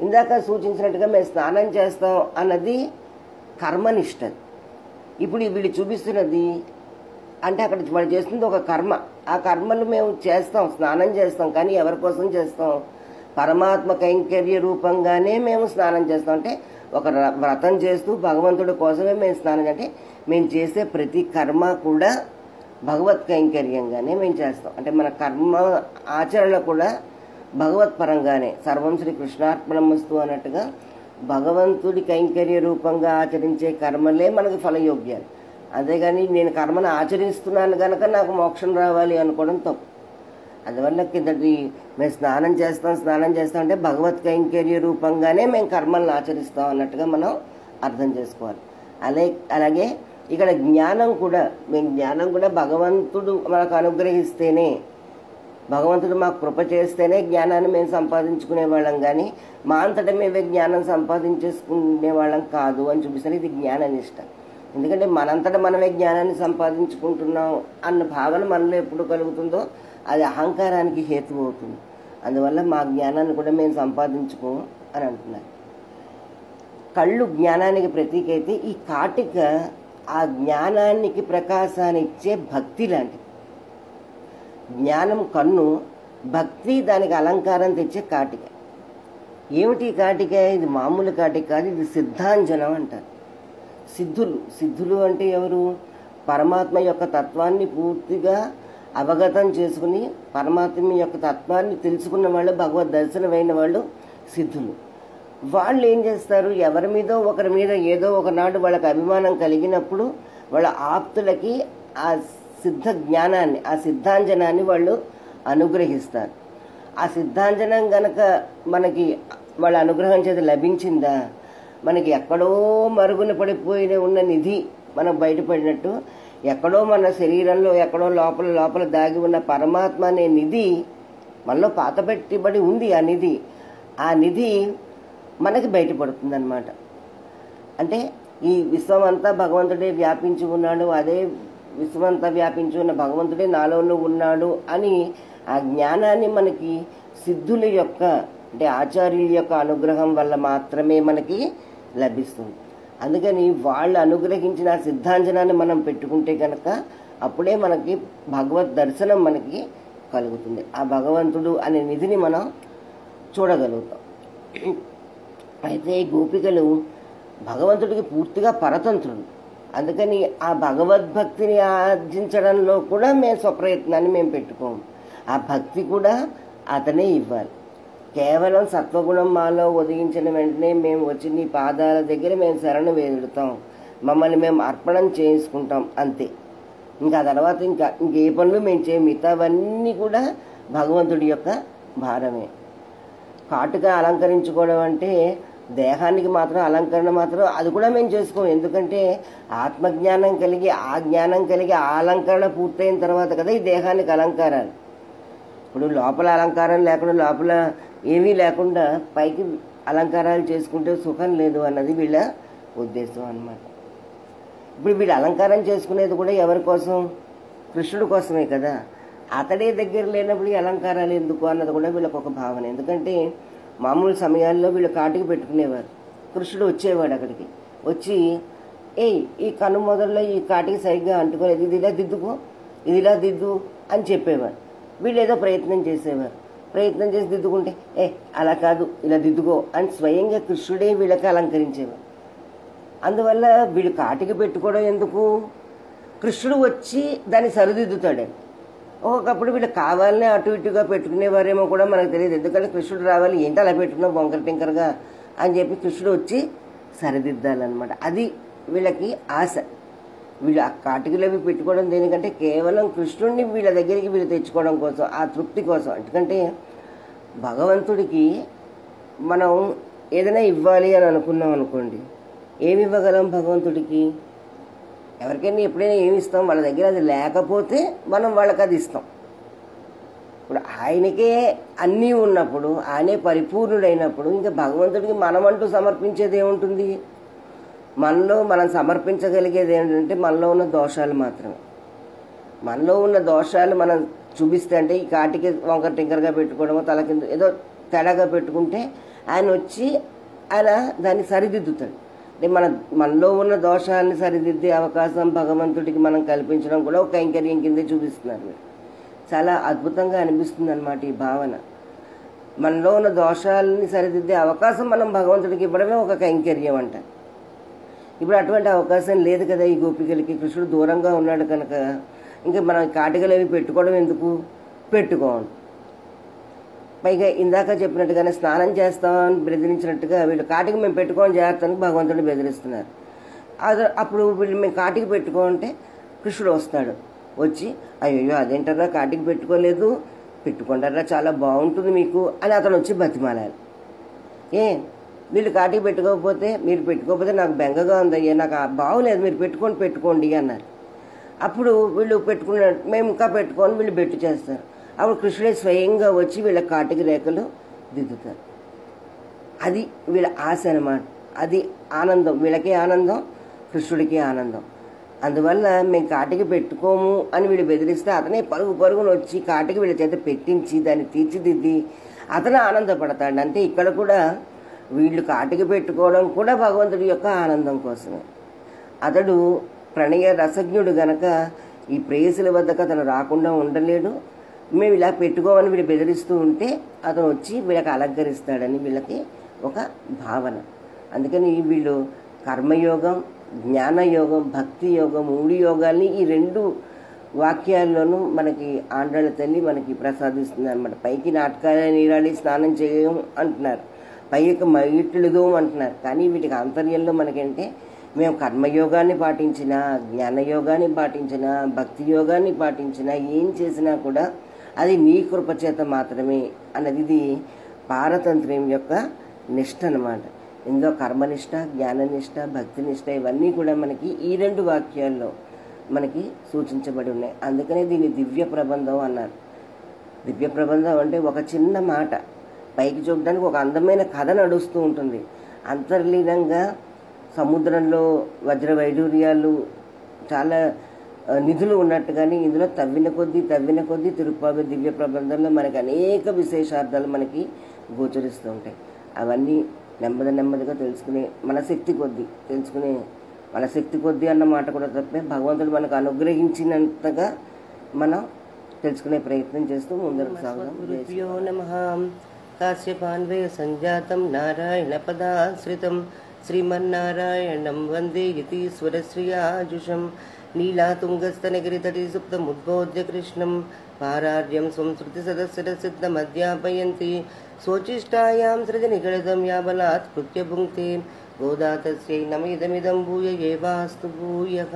ఇందాక సూచించినట్టుగా మేము స్నానం చేస్తాం అన్నది కర్మనిష్ట. ఇప్పుడు వీళ్ళు చూపిస్తున్నది అంటే అక్కడ వాళ్ళు చేస్తుంది ఒక కర్మ. ఆ కర్మలు మేము చేస్తాం, స్నానం చేస్తాం, కానీ ఎవరి కోసం చేస్తాం? పరమాత్మ కైంకర్య రూపంగానే మేము స్నానం చేస్తాం. అంటే ఒక వ్రతం చేస్తూ భగవంతుడి కోసమే మేము స్నానం, అంటే మేము చేసే ప్రతి కర్మ కూడా భగవత్ కైంకర్యంగానే మేము చేస్తాం. అంటే మన కర్మ ఆచరణ కూడా భగవత్ పరంగానే, సర్వం శ్రీ కృష్ణార్పణమస్తు అన్నట్టుగా భగవంతుడి కైంకర్య రూపంగా ఆచరించే కర్మలే మనకు ఫలయోగ్యాలు. అంతేగాని నేను కర్మను ఆచరిస్తున్నాను కనుక నాకు మోక్షం రావాలి అనుకోవడం తప్పు. అందువల్ల కిందటి మేము స్నానం చేస్తాం అంటే భగవత్ కైంకర్య రూపంగానే మేము కర్మలను ఆచరిస్తాం అన్నట్టుగా మనం అర్థం చేసుకోవాలి. అలాగే ఇక్కడ జ్ఞానం కూడా భగవంతుడు మనకు అనుగ్రహిస్తేనే, భగవంతుడు మాకు కృప చేస్తేనే జ్ఞానాన్ని మేము సంపాదించుకునే వాళ్ళం, కానీ మా అంతటా మేమే జ్ఞానం సంపాదించేసుకునే వాళ్ళం కాదు అని చూపిస్తారు. ఇది జ్ఞాననిష్ట. ఎందుకంటే మనంతటా మనమే జ్ఞానాన్ని సంపాదించుకుంటున్నాం అన్న భావన మనలో ఎప్పుడు కలుగుతుందో అది అహంకారానికి హేతువు అవుతుంది. అందువల్ల మా జ్ఞానాన్ని కూడా మేము సంపాదించుకోము అని అంటున్నారు. కళ్ళు జ్ఞానానికి ప్రతీక అయితే ఈ కాటిక ఆ జ్ఞానానికి ప్రకాశాన్ని ఇచ్చే భక్తి లాంటిది. జ్ఞానం కన్ను, భక్తి దానికి అలంకారం తెచ్చే కాటిక. ఏమిటి కాటిక? ఇది మామూలు కాటిక కాదు, ఇది సిద్ధాంజనం అంటారు. సిద్ధులు అంటే ఎవరు? పరమాత్మ యొక్క తత్వాన్ని పూర్తిగా అవగతం చేసుకుని పరమాత్మ యొక్క తత్వాన్ని తెలుసుకున్న వాళ్ళు, భగవద్ దర్శనమైన వాళ్ళు సిద్ధులు. వాళ్ళు ఏం చేస్తారు? ఎవరి మీదో ఒకరి మీద ఏదో ఒకనాడు వాళ్ళకి అభిమానం కలిగినప్పుడు వాళ్ళ ఆప్తులకి ఆ సిద్ధ జ్ఞానాన్ని, ఆ సిద్ధాంజనాన్ని వాళ్ళు అనుగ్రహిస్తారు. ఆ సిద్ధాంజనం గనక మనకి వాళ్ళ అనుగ్రహం చేత లభించిందా, మనకి ఎక్కడో మరుగున పడిపోయిన ఉన్న నిధి మనకు బయటపడినట్టు, ఎక్కడో మన శరీరంలో ఎక్కడో లోపల దాగి ఉన్న పరమాత్మ అనే నిధి మనలో పాత పెట్టబడి ఉంది. ఆ నిధి మనకి బయటపడుతుంది అన్నమాట. అంటే ఈ విశ్వమంతా భగవంతుడే వ్యాపించి ఉన్నాడు, అదే విశ్వమంతా వ్యాపించి ఉన్న భగవంతుడే నాలోనూ ఉన్నాడు అని ఆ జ్ఞానాన్ని మనకి సిద్ధుల యొక్క, అంటే ఆచార్యుల యొక్క అనుగ్రహం వల్ల మాత్రమే మనకి లభిస్తుంది. అందుకని వాళ్ళు అనుగ్రహించిన సిద్ధాంజనాన్ని మనం పెట్టుకుంటే కనుక అప్పుడే మనకి భగవద్ దర్శనం మనకి కలుగుతుంది. ఆ భగవంతుడు అనే నిధిని మనం చూడగలుగుతాం. అయితే గోపికలు భగవంతుడికి పూర్తిగా పరతంత్రులు. అందుకని ఆ భగవద్భక్తిని ఆర్జించడంలో కూడా మేము స్వప్రయత్నాన్ని మేము పెట్టుకోము. ఆ భక్తి కూడా అతనే ఇవ్వాలి. కేవలం సత్వగుణం మాలో ఉదయించిన వెంటనే మేము వచ్చి నీ పాదాల దగ్గర మేము శరణు వేడుతాం, మమ్మల్ని మేము అర్పణం చేసుకుంటాం, అంతే. ఇంకా తర్వాత ఇంకే పనులు మేము చేయం. మిగతావన్నీ కూడా భగవంతుడి యొక్క భారమే. కాటుగా అలంకరించుకోవడం అంటే దేహానికి మాత్రం అలంకరణ మాత్రం అది కూడా మేము చేసుకోం. ఎందుకంటే ఆత్మజ్ఞానం కలిగి ఆ జ్ఞానం కలిగి ఆ అలంకరణ పూర్తయిన తర్వాత కదా ఈ దేహానికి అలంకారాలు. ఇప్పుడు లోపల అలంకారం లేకుండా, లోపల ఏమీ లేకుండా పైకి అలంకారాలు చేసుకుంటే సుఖం లేదు అన్నది వీళ్ళ ఉద్దేశం అన్నమాట. ఇప్పుడు వీళ్ళు అలంకారం చేసుకునేది కూడా ఎవరి కోసం? కృష్ణుడి కోసమే కదా. అతడే దగ్గర లేనప్పుడు ఈ అలంకారాలు ఎందుకు అన్నది కూడా వీళ్ళకి ఒక భావన. ఎందుకంటే మామూలు సమయాల్లో వీళ్ళు కాటికి పెట్టుకునేవారు, కృష్ణుడు వచ్చేవాడు అక్కడికి. వచ్చి ఈ కన్ను మొదల్లో ఈ కాటికి సరిగ్గా అంటుకోలేదు, ఇది ఇలా దిద్దుకో, ఇది ఇలా దిద్దు అని చెప్పేవారు. వీళ్ళు ఏదో ప్రయత్నం చేసేవారు. ప్రయత్నం చేసి దిద్దుకుంటే అలా కాదు ఇలా దిద్దుకో అని స్వయంగా కృష్ణుడే వీళ్ళకి అలంకరించేవారు. అందువల్ల వీళ్ళు కాటికి పెట్టుకోవడం ఎందుకు? కృష్ణుడు వచ్చి దాన్ని సరిదిద్దుతాడు. ఒకప్పుడు వీళ్ళు కావాలనే అటు ఇటుగా పెట్టుకునేవారేమో కూడా మనకు తెలియదు. ఎందుకంటే కృష్ణుడు రావాలి, ఏంటి అలా పెట్టుకున్నావు బొంకర టింకరగా అని చెప్పి కృష్ణుడు వచ్చి సరిదిద్దాలన్నమాట. అది వీళ్ళకి ఆశ. వీళ్ళు ఆ కాటికలవి పెట్టుకోవడం దేనికంటే కేవలం కృష్ణుడిని వీళ్ళ దగ్గరికి వీళ్ళు తెచ్చుకోవడం కోసం, ఆ తృప్తి కోసం. ఎందుకంటే భగవంతుడికి మనం ఏదైనా ఇవ్వాలి అని అనుకున్నాం అనుకోండి, ఏమి ఇవ్వగలం భగవంతుడికి? ఎవరికైనా ఎప్పుడైనా ఏమి ఇస్తాం? వాళ్ళ దగ్గర అది లేకపోతే మనం వాళ్ళకి అది ఇస్తాం. ఇప్పుడు ఆయనకే అన్నీ ఉన్నప్పుడు, ఆయనే పరిపూర్ణుడైనప్పుడు ఇంకా భగవంతుడికి మనమంటూ సమర్పించేది ఏముంటుంది? మనలో మనం సమర్పించగలిగేది ఏంటంటే మనలో ఉన్న దోషాలు మాత్రమే. మనలో ఉన్న దోషాలు మనం చూపిస్తే, అంటే ఈ కాటికి వంకర టింకరగా పెట్టుకోవడమో తల కింద ఏదో తేడాగా పెట్టుకుంటే ఆయన వచ్చి అలా దాన్ని సరిదిద్దుతాడు. అంటే మనలో ఉన్న దోషాన్ని సరిదిద్దే అవకాశం భగవంతుడికి మనం కల్పించడం కూడా ఒక కైంకర్యం కిందే చూపిస్తున్నారు. చాలా అద్భుతంగా అనిపిస్తుంది అన్నమాట ఈ భావన. మనలో ఉన్న దోషాలని సరిదిద్దే అవకాశం మనం భగవంతుడికి ఇవ్వడమే ఒక కైంకర్యం అంట. ఇప్పుడు అటువంటి అవకాశం లేదు కదా ఈ గోపికలకి. కృష్ణుడు దూరంగా ఉన్నాడు కనుక ఇంకా మనం కాటికలు అవి పెట్టుకోవడం ఎందుకు, పెట్టుకోండి. పైగా ఇందాక చెప్పినట్టుగానే స్నానం చేస్తామని బెదిరించినట్టుగా వీళ్ళు కాటికి మేము పెట్టుకోని జాగ్రత్తని భగవంతుడిని బెదిరిస్తున్నారు. అప్పుడు వీళ్ళు మేము కాటికి పెట్టుకోమంటే కృష్ణుడు వస్తాడు. వచ్చి అయ్యో అదేంటారా కాటికి పెట్టుకోలేదు, పెట్టుకుంటారా చాలా బాగుంటుంది మీకు అని అతను వచ్చి బతిమాలాలి. వీళ్ళు కాటికి పెట్టుకోకపోతే, మీరు పెట్టుకోకపోతే నాకు బెంగగా ఉందయ్యా, నాకు బాగోలేదు, మీరు పెట్టుకోండి అన్నారు. అప్పుడు వీళ్ళు పెట్టుకున్నారు, మేము ఇంకా పెట్టుకొని వీళ్ళు బెట్టు చేస్తారు. అప్పుడు కృష్ణుడే స్వయంగా వచ్చి వీళ్ళ కాటికి రేఖలు దిద్దుతారు. అది వీళ్ళ ఆశ అన్నమాట. అది ఆనందం, వీళ్ళకి ఆనందం, కృష్ణుడికి ఆనందం. అందువల్ల మేము కాటికి పెట్టుకోము అని వీళ్ళు బెదిరిస్తే అతనే పరుగున వచ్చి కాటికి వీళ్ళ చేత పెట్టించి దాన్ని తీర్చిదిద్ది అతను ఆనందపడతాడు. అంటే ఇక్కడ కూడా వీళ్ళు కాటికి పెట్టుకోవడం కూడా భగవంతుడి యొక్క ఆనందం కోసమే. అతడు ప్రణయ రసజ్ఞుడు గనక ఈ ప్రేయసుల వద్దకు అతను రాకుండా ఉండలేడు. మేము ఇలా పెట్టుకోమని వీళ్ళు బెదిరిస్తూ ఉంటే అతను వచ్చి వీళ్ళకి అలంకరిస్తాడని వీళ్ళకి ఒక భావన. అందుకని వీళ్ళు కర్మయోగం, జ్ఞానయోగం, భక్తి యోగం, 3 యోగాల్ని ఈ 2 వాక్యాల్లోనూ మనకి ఆండాళ్ళ తల్లి మనకి ప్రసాదిస్తుంది అన్నమాట. పైకి నాటకాలే నీరాడి స్నానం చేయం అంటున్నారు, పైకి మైట్లుదో అంటున్నారు. కానీ వీటికి ఆంతర్యంలో మనకంటే మేము కర్మయోగాన్ని పాటించినా, జ్ఞానయోగాన్ని పాటించినా, భక్తి యోగాన్ని పాటించినా, ఏం చేసినా కూడా అది నీ కృపచేత మాత్రమే అన్నది ఇది పారతంత్ర్యం యొక్క నిష్ఠ అన్నమాట. ఇందులో కర్మనిష్ట, జ్ఞాననిష్ట, భక్తినిష్ట ఇవన్నీ కూడా మనకి ఈ 2 వాక్యాల్లో మనకి సూచించబడి ఉన్నాయి. అందుకనే దీన్ని దివ్య ప్రబంధం అన్నారు. దివ్య ప్రబంధం అంటే ఒక చిన్న మాట, పైకి చూడడానికి ఒక అందమైన కథ నడుస్తూ ఉంటుంది. అంతర్లీనంగా సముద్రంలో వజ్ర వైడూర్యాలు చాలా నిధులు ఉన్నట్టుగానే ఇందులో తవ్విన కొద్దీ తిరుప్పావి దివ్య ప్రబంధంలో మనకి అనేక విశేషార్థాలు మనకి గోచరిస్తూ ఉంటాయి. అవన్నీ నెమ్మదిగా తెలుసుకునే మన శక్తి కొద్దీ అన్న మాట కూడా తప్పే, భగవంతుడు మనకు అనుగ్రహించినంతగా మనం తెలుసుకునే ప్రయత్నం చేస్తూ ముందరకు సాగుదాం. గురుభ్యో నమః. కాశ్యపాన్వయ సంజాతం నారాయణ పదాశ్రితం శ్రీమన్నారాయణం వందే యతీశ్వరశ్రియాజుషం నీలాతుంగస్తనగిరితటి సుప్తముద్బోధ్య కృష్ణం పారార్యం స్వం శృతి సదస్సిద్ధమధ్యాపయంతి స్వచిష్టాయాం సృజనిగళితం యాబలాత్ కృత్య భుంక్తే గోదాతస్యై నమిదమిదం భూయ ఏవాస్తు భూయః.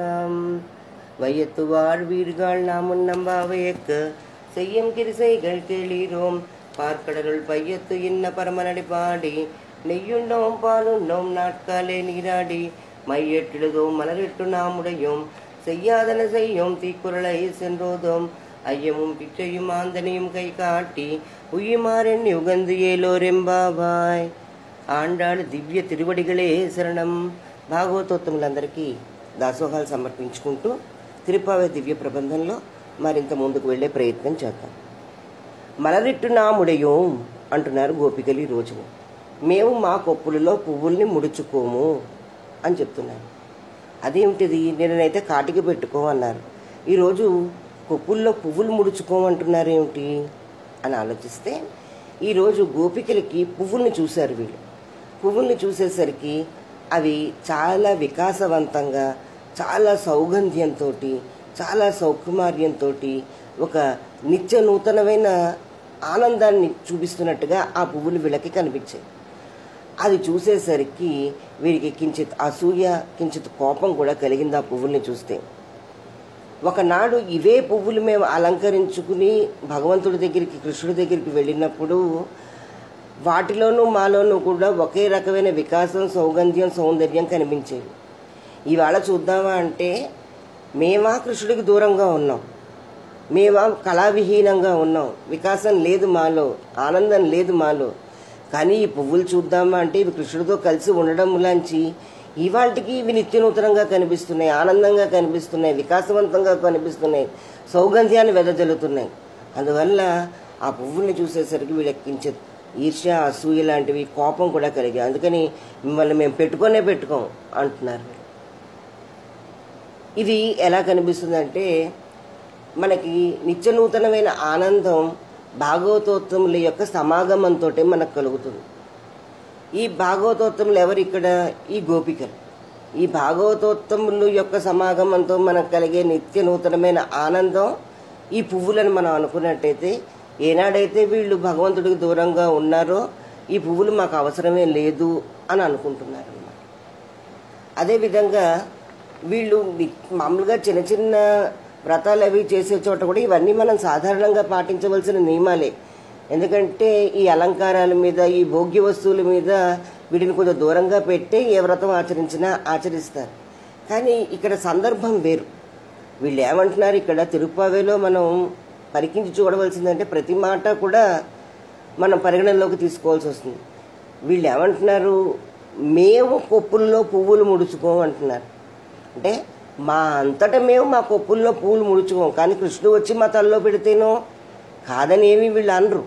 வையத்து வாழ்வீர்கள் நாமுன்னம் பாவையக்க செய்யும் கிரிசைகள் கேளீரோம் பார்க்கடலுள் பையத்து இன்ன பரமனடி பாடி நெய்யுண்டோம் பாலுண்டோம் நாட்காலே நீராடி மையெட்டெழுதோம் மலரிட்டு நாமுடையோம் செய்யாதன செய்யோம் தீக்குறளை சென்றோதோம் ஐயமும் பிச்சையும் ஆந்தனையும் கை காட்டி உய்யுமாறெண்ணி உகந்து ఏలోరెంబాబాయ్. ఆండాళ్ దివ్య తిరువడిగలే శరణం. భాగవతోత్తములందరికీ దాసోహాలు సమర్పించుకుంటూ తిరుప్పావై దివ్య ప్రబంధంలో మరింత ముందుకు వెళ్ళే ప్రయత్నం చేద్దాం. మలరిట్టు నాముడయోం అంటున్నారు గోపికలు ఈ రోజున. మేము మా కొప్పులలో పువ్వుల్ని ముడుచుకోము అని చెప్తున్నారు. అదేమిటిది, నేనైతే కాటికి పెట్టుకోమన్నారు, ఈరోజు కొప్పుల్లో పువ్వులు ముడుచుకోమంటున్నారు ఏమిటి అని ఆలోచిస్తే, ఈరోజు గోపికలకి పువ్వుల్ని చూశారు వీళ్ళు. పువ్వుల్ని చూసేసరికి అవి చాలా వికాసవంతంగా, చాలా సౌగంధ్యంతో, చాలా సౌకుమార్యంతో ఒక నిత్య నూతనమైన ఆనందాన్ని చూపిస్తున్నట్టుగా ఆ పువ్వులు వీళ్ళకి కనిపించాయి. అది చూసేసరికి వీరికి కించిత్ అసూయ, కించిత్ కోపం కూడా కలిగింది ఆ పువ్వుల్ని చూస్తే. ఒకనాడు ఇవే పువ్వులు మేము అలంకరించుకుని భగవంతుడి దగ్గరికి, కృష్ణుడి దగ్గరికి వెళ్ళినప్పుడు వాటిలోనూ మాలోనూ కూడా ఒకే రకమైన వికాసం, సౌగంధ్యం, సౌందర్యం కనిపించేవి. ఇవాళ చూద్దామా అంటే మేమా కృష్ణుడికి దూరంగా ఉన్నాం, మేమా కళావిహీనంగా ఉన్నాం, వికాసం లేదు మాలో, ఆనందం లేదు మాలో. కానీ ఈ పువ్వులు చూద్దామా అంటే ఇవి కృష్ణుడితో కలిసి ఉండడం లాంచి ఇవాళకి ఇవి నిత్యనూతనంగా కనిపిస్తున్నాయి, ఆనందంగా కనిపిస్తున్నాయి, వికాసవంతంగా కనిపిస్తున్నాయి, సౌగంధ్యాన్ని వెదజల్లుతున్నాయి. అందువల్ల ఆ పువ్వుల్ని చూసేసరికి వీళ్ళకి కించిత్ ఈర్ష్య, అసూయ లాంటివి, కోపం కూడా కలిగాయి. అందుకని మిమ్మల్ని మేము పెట్టుకోం అంటున్నారు. ఇది ఎలా కనిపిస్తుందంటే మనకి నిత్యనూతనమైన ఆనందం భాగవతోత్తముల యొక్క సమాగమంతో మనకు కలుగుతుంది. ఈ భాగవతోత్తములు ఎవరు ఇక్కడ? ఈ గోపికలు. ఈ భాగవతోత్తముల యొక్క సమాగమంతో మనకు కలిగే నిత్య నూతనమైన ఆనందం ఈ పువ్వులను మనం అనుకున్నట్టయితే, ఏనాడైతే వీళ్ళు భగవంతుడికి దూరంగా ఉన్నారో ఈ పువ్వులు మాకు అవసరమే లేదు అని అనుకుంటున్నారు అన్నమాట. అదేవిధంగా వీళ్ళు మామూలుగా చిన్న చిన్న వ్రతాలు అవి చేసే చోట కూడా ఇవన్నీ మనం సాధారణంగా పాటించవలసిన నియమాలే. ఎందుకంటే ఈ అలంకారాల మీద, ఈ భోగ్య వస్తువుల మీద వీటిని కొంచెం దూరంగా పెట్టి ఏ వ్రతం ఆచరించినా ఆచరిస్తారు. కానీ ఇక్కడ సందర్భం వేరు. వీళ్ళు ఏమంటున్నారు ఇక్కడ తిరుప్పావేలో మనం పరికించి చూడవలసిందంటే ప్రతి మాట కూడా మనం పరిగణనలోకి తీసుకోవాల్సి వస్తుంది. వీళ్ళు ఏమంటున్నారు? మేము కొప్పుల్లో పువ్వులు ముడుచుకోం అంటున్నారు. అంటే మా అంతటా మేము మా కొప్పుల్లో పువ్వులు ముడుచుకోం, కానీ కృష్ణుడు వచ్చి మా తలలో పెడితేనో కాదని ఏమి వీళ్ళు అనరు.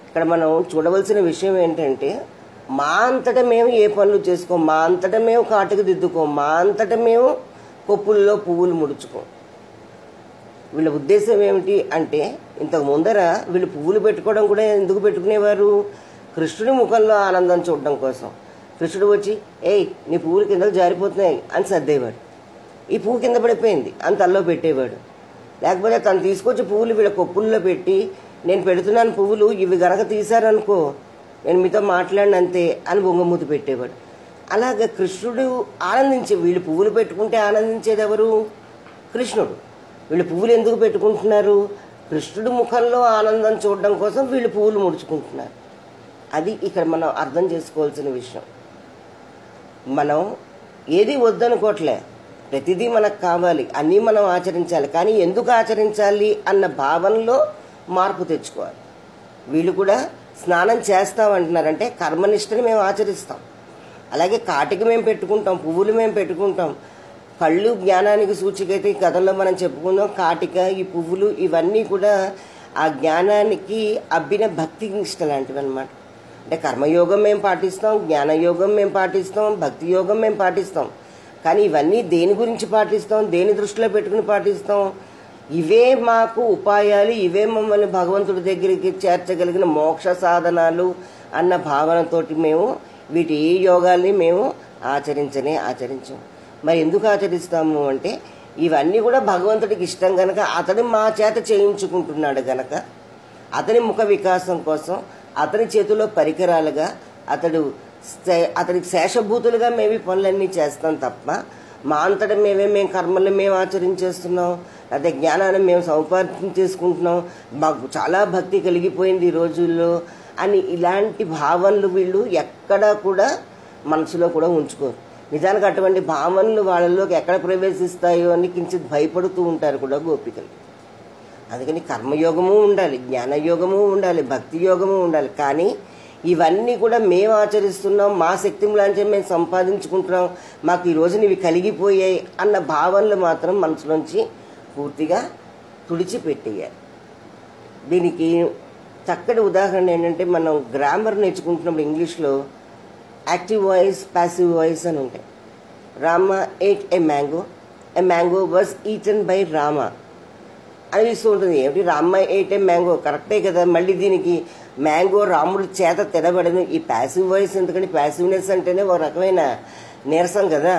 ఇక్కడ మనం చూడవలసిన విషయం ఏంటంటే, మా అంతటా మేము ఏ పనులు చేసుకోం, మా అంతటా మేము కాటుకు దిద్దుకోం, మా అంతటా మేము కొప్పుల్లో పువ్వులు ముడుచుకోం. వీళ్ళ ఉద్దేశం ఏమిటి అంటే, ఇంతకు ముందర వీళ్ళు పువ్వులు పెట్టుకోవడం కూడా ఎందుకు పెట్టుకునేవారు? కృష్ణుడి ముఖంలో ఆనందం చూడడం కోసం. కృష్ణుడు వచ్చి ఏయ్ నీ పువ్వులు కిందకు జారిపోతున్నాయి అని సర్దేవాడు. ఈ పువ్వు కింద పడిపోయింది అని తల్లో పెట్టేవాడు. లేకపోతే తను తీసుకొచ్చి పువ్వులు వీళ్ళ కొప్పుల్లో పెట్టి, నేను పెడుతున్నాను పువ్వులు, ఇవి గనక తీశారనుకో నేను మీతో మాట్లాడినంతే అని బొంగమూతి పెట్టేవాడు. అలాగే కృష్ణుడు ఆనందించే, వీళ్ళు పువ్వులు పెట్టుకుంటే ఆనందించేది ఎవరు? కృష్ణుడు. వీళ్ళు పువ్వులు ఎందుకు పెట్టుకుంటున్నారు? కృష్ణుడి ముఖంలో ఆనందం చూడడం కోసం వీళ్ళు పువ్వులు ముడుచుకుంటున్నారు. అది ఇక్కడ మనం అర్థం చేసుకోవాల్సిన విషయం. మనం ఏది వద్దనుకోవట్లే, ప్రతిదీ మనకు కావాలి, అన్నీ మనం ఆచరించాలి. కానీ ఎందుకు ఆచరించాలి అన్న భావనలో మార్పు తెచ్చుకోవాలి. వీళ్ళు కూడా స్నానం చేస్తామంటున్నారంటే కర్మనిష్టని మేము ఆచరిస్తాం. అలాగే కాటికి మేము పెట్టుకుంటాం, పువ్వులు మేము పెట్టుకుంటాం. కళ్ళు జ్ఞానానికి సూచిక అయితే ఈ కథల్లో మనం చెప్పుకుందాం. కాటిక, ఈ పువ్వులు ఇవన్నీ కూడా ఆ జ్ఞానానికి అబ్బిన భక్తి నిష్ట లాంటివి అనమాట. అంటే కర్మయోగం మేము పాటిస్తాం, జ్ఞానయోగం మేము పాటిస్తాం, భక్తి యోగం మేము పాటిస్తాం. కానీ ఇవన్నీ దేని గురించి పాటిస్తాం? దేని దృష్టిలో పెట్టుకుని పాటిస్తాం? ఇవే మాకు ఉపాయాలు, ఇవే మమ్మల్ని భగవంతుడి దగ్గరికి చేర్చగలిగిన మోక్ష సాధనాలు అన్న భావనతోటి మేము వీటి ఏ యోగాల్ని మేము ఆచరించం. మరి ఎందుకు ఆచరిస్తాము అంటే, ఇవన్నీ కూడా భగవంతుడికి ఇష్టం గనక, అతడు మా చేత చేయించుకుంటున్నాడు గనక, అతని ముఖ వికాసం కోసం అతని చేతిలో పరికరాలుగా అతనికి శేషభూతులుగా మేము పనులన్నీ చేస్తాం తప్ప, మా అంతటా మేము కర్మలు మేము ఆచరించేస్తున్నాం, అదే జ్ఞానాన్ని మేము సౌపార్జన చేసుకుంటున్నాం, మాకు చాలా భక్తి కలిగిపోయింది ఈ రోజుల్లో అని ఇలాంటి భావనలు వీళ్ళు ఎక్కడా కూడా మనసులో కూడా ఉంచుకోరు. నిజానికి అటువంటి భావనలు వాళ్ళలోకి ఎక్కడ ప్రవేశిస్తాయో అని కించిత్ భయపడుతూ ఉంటారు కూడా గోపికలు. అందుకని కర్మయోగము ఉండాలి, జ్ఞానయోగము ఉండాలి, భక్తి యోగము ఉండాలి. కానీ ఇవన్నీ కూడా మేము ఆచరిస్తున్నాం, మా శక్తి లాంటి మేము సంపాదించుకుంటున్నాం, మాకు ఈ రోజున ఇవి కలిగిపోయాయి అన్న భావనలు మాత్రం మనసులోంచి పూర్తిగా తుడిచిపెట్టేయాలి. దీనికి చక్కటి ఉదాహరణ ఏంటంటే, మనం గ్రామర్ నేర్చుకుంటున్నప్పుడు ఇంగ్లీష్లో యాక్టివ్ వాయిస్, ప్యాసివ్ వాయిస్ అని ఉంటాయి. Rama ate a mango was eaten by Rama అనిపిస్తూ ఉంటుంది. ఏమిటి రామ ఏట్ ఏ మ్యాంగో, కరెక్టే కదా. మళ్ళీ దీనికి మ్యాంగో రాముడి చేత తినబడను. ఈ ప్యాసివ్ వాయిస్ ఎందుకంటే, ప్యాసివ్నెస్ అంటేనే ఒక రకమైన నీరసం కదా.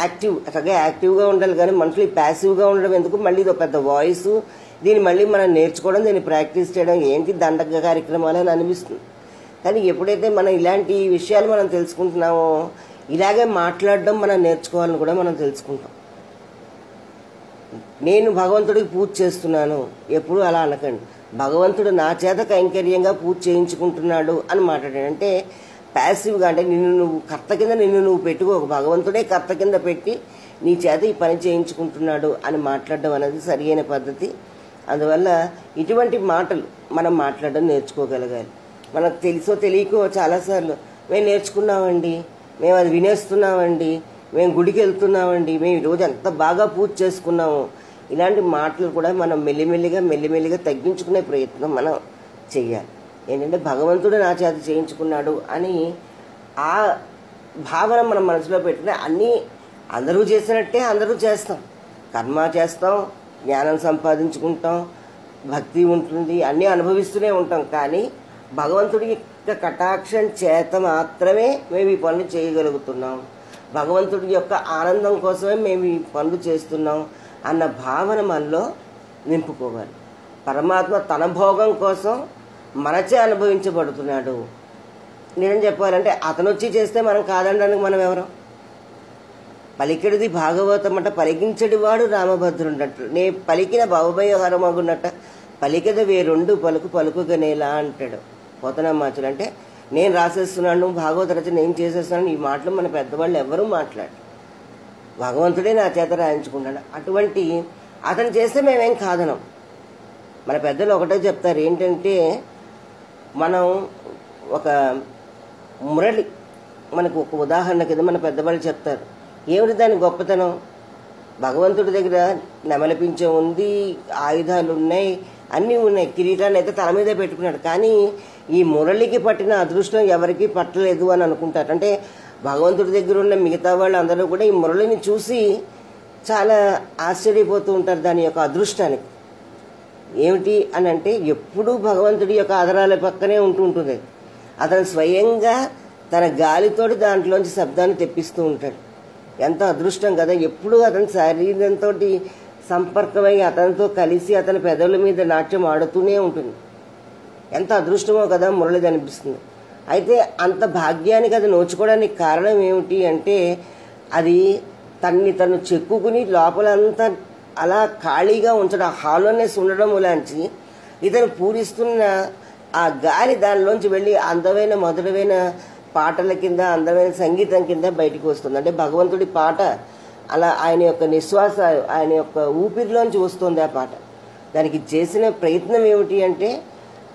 యాక్టివ్ చక్కగా యాక్టివ్గా ఉండాలి, కానీ మనుషులు ఈ ప్యాసివ్గా ఉండడం ఎందుకు? మళ్ళీ ఇది ఒక పెద్ద వాయిస్, దీన్ని మళ్ళీ మనం నేర్చుకోవడం, దీన్ని ప్రాక్టీస్ చేయడం ఏంటి దండగ కార్యక్రమాలు అని అనిపిస్తుంది. కానీ ఎప్పుడైతే మనం ఇలాంటి విషయాలు మనం తెలుసుకుంటున్నామో, ఇలాగే మాట్లాడడం మనం నేర్చుకోవాలని కూడా మనం తెలుసుకుంటాం. నేను భగవంతుడికి పూజ చేస్తున్నాను ఎప్పుడు అలా అనకండి. భగవంతుడు నా చేత కైంకర్యంగా పూజ చేయించుకుంటున్నాడు అని మాట్లాడాడు. అంటే ప్యాసివ్గా, అంటే నువ్వు కర్త కింద నువ్వు పెట్టుకో, భగవంతుడే కర్త కింద పెట్టి నీ చేత ఈ పని చేయించుకుంటున్నాడు అని మాట్లాడడం అనేది సరి అయిన పద్ధతి. అందువల్ల ఇటువంటి మాటలు మనం మాట్లాడడం నేర్చుకోగలగాలి. మనకు తెలుసో తెలియకో చాలాసార్లు మేము నేర్చుకున్నామండి, మేము అది వినేస్తున్నామండి, మేము గుడికి వెళ్తున్నామండి, మేము ఈరోజు ఎంత బాగా పూజ చేసుకున్నాము, ఇలాంటి మాటలు కూడా మనం మెల్లిమెల్లిగా తగ్గించుకునే ప్రయత్నం మనం చెయ్యాలి. ఏంటంటే భగవంతుడు నా చేత చేయించుకున్నాడు అని ఆ భావన మనం మనసులో పెట్టుకుని అన్నీ అందరూ చేసినట్టే అందరూ చేస్తాం. కర్మ చేస్తాం, జ్ఞానం సంపాదించుకుంటాం, భక్తి ఉంటుంది, అన్నీ అనుభవిస్తూనే ఉంటాం. కానీ భగవంతుడి యొక్క కటాక్షం చేత మాత్రమే మేము ఈ పనులు చేయగలుగుతున్నాం, భగవంతుడి యొక్క ఆనందం కోసమే మేము ఈ పనులు చేస్తున్నాం అన్న భావన మనలో నింపుకోవాలి. పరమాత్మ తన భోగం కోసం మనచే అనుభవించబడుతున్నాడు. నిజం చెప్పాలంటే అతను వచ్చి చేస్తే మనం కాదనడానికి మనం ఎవరం? పలికెడిది భాగవతం అంట, పలికించడివాడు రామభద్రుండట. నే పలికిన భవభయహరమగునట, పలికెద వేరొండు పలుకు పలుకుగనేలా అంటాడు పోతనమాచులు. అంటే నేను రాసేస్తున్నాను, భాగవత రచన నేను చేసేస్తున్నాను, ఈ మాటలు మన పెద్దవాళ్ళు ఎవరూ మాట్లాడు, భగవంతుడే నా చేత రాయించుకుంటాడు. అటువంటి అతను చేస్తే మేమేం కాదనం. మన పెద్దలు ఒకటే చెప్తారు, ఏంటంటే మనం ఒక మురళి, మనకు ఒక ఉదాహరణ కింద మన పెద్దవాళ్ళు చెప్తారు. ఏమిటి దాని గొప్పతనం? భగవంతుడి దగ్గర నెమలిపించే ఉంది, ఆయుధాలు ఉన్నాయి, అన్నీ ఉన్నాయి, కిరీటాన్ని అయితే తల మీదే పెట్టుకున్నాడు. కానీ ఈ మురళికి పట్టిన అదృష్టం ఎవరికి పట్టలేదు అని అనుకుంటారు. అంటే భగవంతుడి దగ్గర ఉన్న మిగతా వాళ్ళు అందరూ కూడా ఈ మురళిని చూసి చాలా ఆశ్చర్యపోతూ ఉంటారు దాని యొక్క అదృష్టానికి. ఏమిటి అని అంటే ఎప్పుడూ భగవంతుడి యొక్క ఆదరాల పక్కనే ఉంటుంటుంది. అతను స్వయంగా తన గాలితోటి దాంట్లోంచి శబ్దాన్ని తెప్పిస్తూ ఉంటాడు. ఎంత అదృష్టం కదా! ఎప్పుడూ అతని శరీరంతో సంపర్కమై అతనితో కలిసి అతని పెదవుల మీద నాట్యం ఆడుతూనే ఉంటుంది. ఎంత అదృష్టమో కదా మురళిది అనిపిస్తుంది. అయితే అంత భాగ్యానికి అది నోచుకోవడానికి కారణం ఏమిటి అంటే అది తను చెక్కుకుని లోపలంతా అలా ఖాళీగా ఉంచడం, ఆ హాలోనెస్ ఉండడం లాంటి ఇతను పూరిస్తున్న ఆ గాలి దానిలోంచి వెళ్ళి అందమైన మధురమైన పాటల కింద, అందమైన సంగీతం కింద బయటకు వస్తుంది. అంటే భగవంతుడి పాట అలా ఆయన యొక్క నిశ్వాస, ఆయన యొక్క ఊపిరిలోంచి వస్తుంది ఆ పాట. దానికి చేసిన ప్రయత్నం ఏమిటి అంటే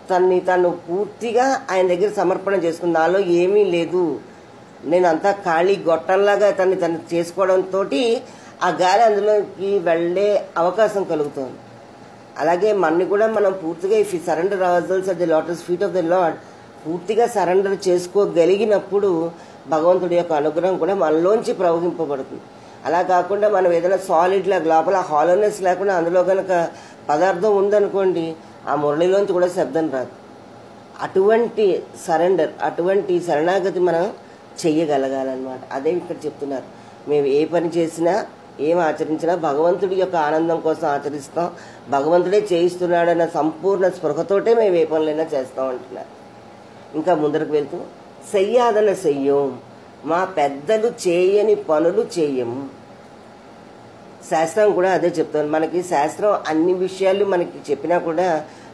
తను పూర్తిగా ఆయన దగ్గర సమర్పణ చేసుకుంది. నాలో ఏమీ లేదు, నేను అంతా ఖాళీ గొట్టంలాగా తను చేసుకోవడంతో ఆ గాలి అందులోకి వెళ్ళే అవకాశం కలుగుతుంది. అలాగే మనని కూడా మనం పూర్తిగా if surrender అవర్సెల్వ్స్ at the lotus feet of the lord, పూర్తిగా సరెండర్ చేసుకోగలిగినప్పుడు భగవంతుడి యొక్క అనుగ్రహం కూడా మనలోంచి ప్రవహింపబడుతుంది. అలా కాకుండా మనం ఏదైనా సాలిడ్ లాగా లోపల హాలోనెస్ లేకుండా అందులో కనుక పదార్థం ఉందనుకోండి, ఆ మురళిలోంచి కూడా శబ్దం రాదు. అటువంటి సరెండర్, అటువంటి శరణాగతి మనం చెయ్యగలగాలన్నమాట. అదే ఇక్కడ చెప్తున్నారు. మేము ఏ పని చేసినా ఏం ఆచరించినా భగవంతుడి యొక్క ఆనందం కోసం ఆచరిస్తాం, భగవంతుడే చేయిస్తున్నాడన్న సంపూర్ణ స్పృహతోటే మేము ఏ పనులైనా చేస్తాం అంటున్నారు. ఇంకా ముందరకు వెళ్తూ చెయ్యాదన చెయ్యం, మా పెద్దలు చేయని పనులు చెయ్యము. శాస్త్రం కూడా అదే చెప్తాను. మనకి శాస్త్రం అన్ని విషయాలు మనకి చెప్పినా కూడా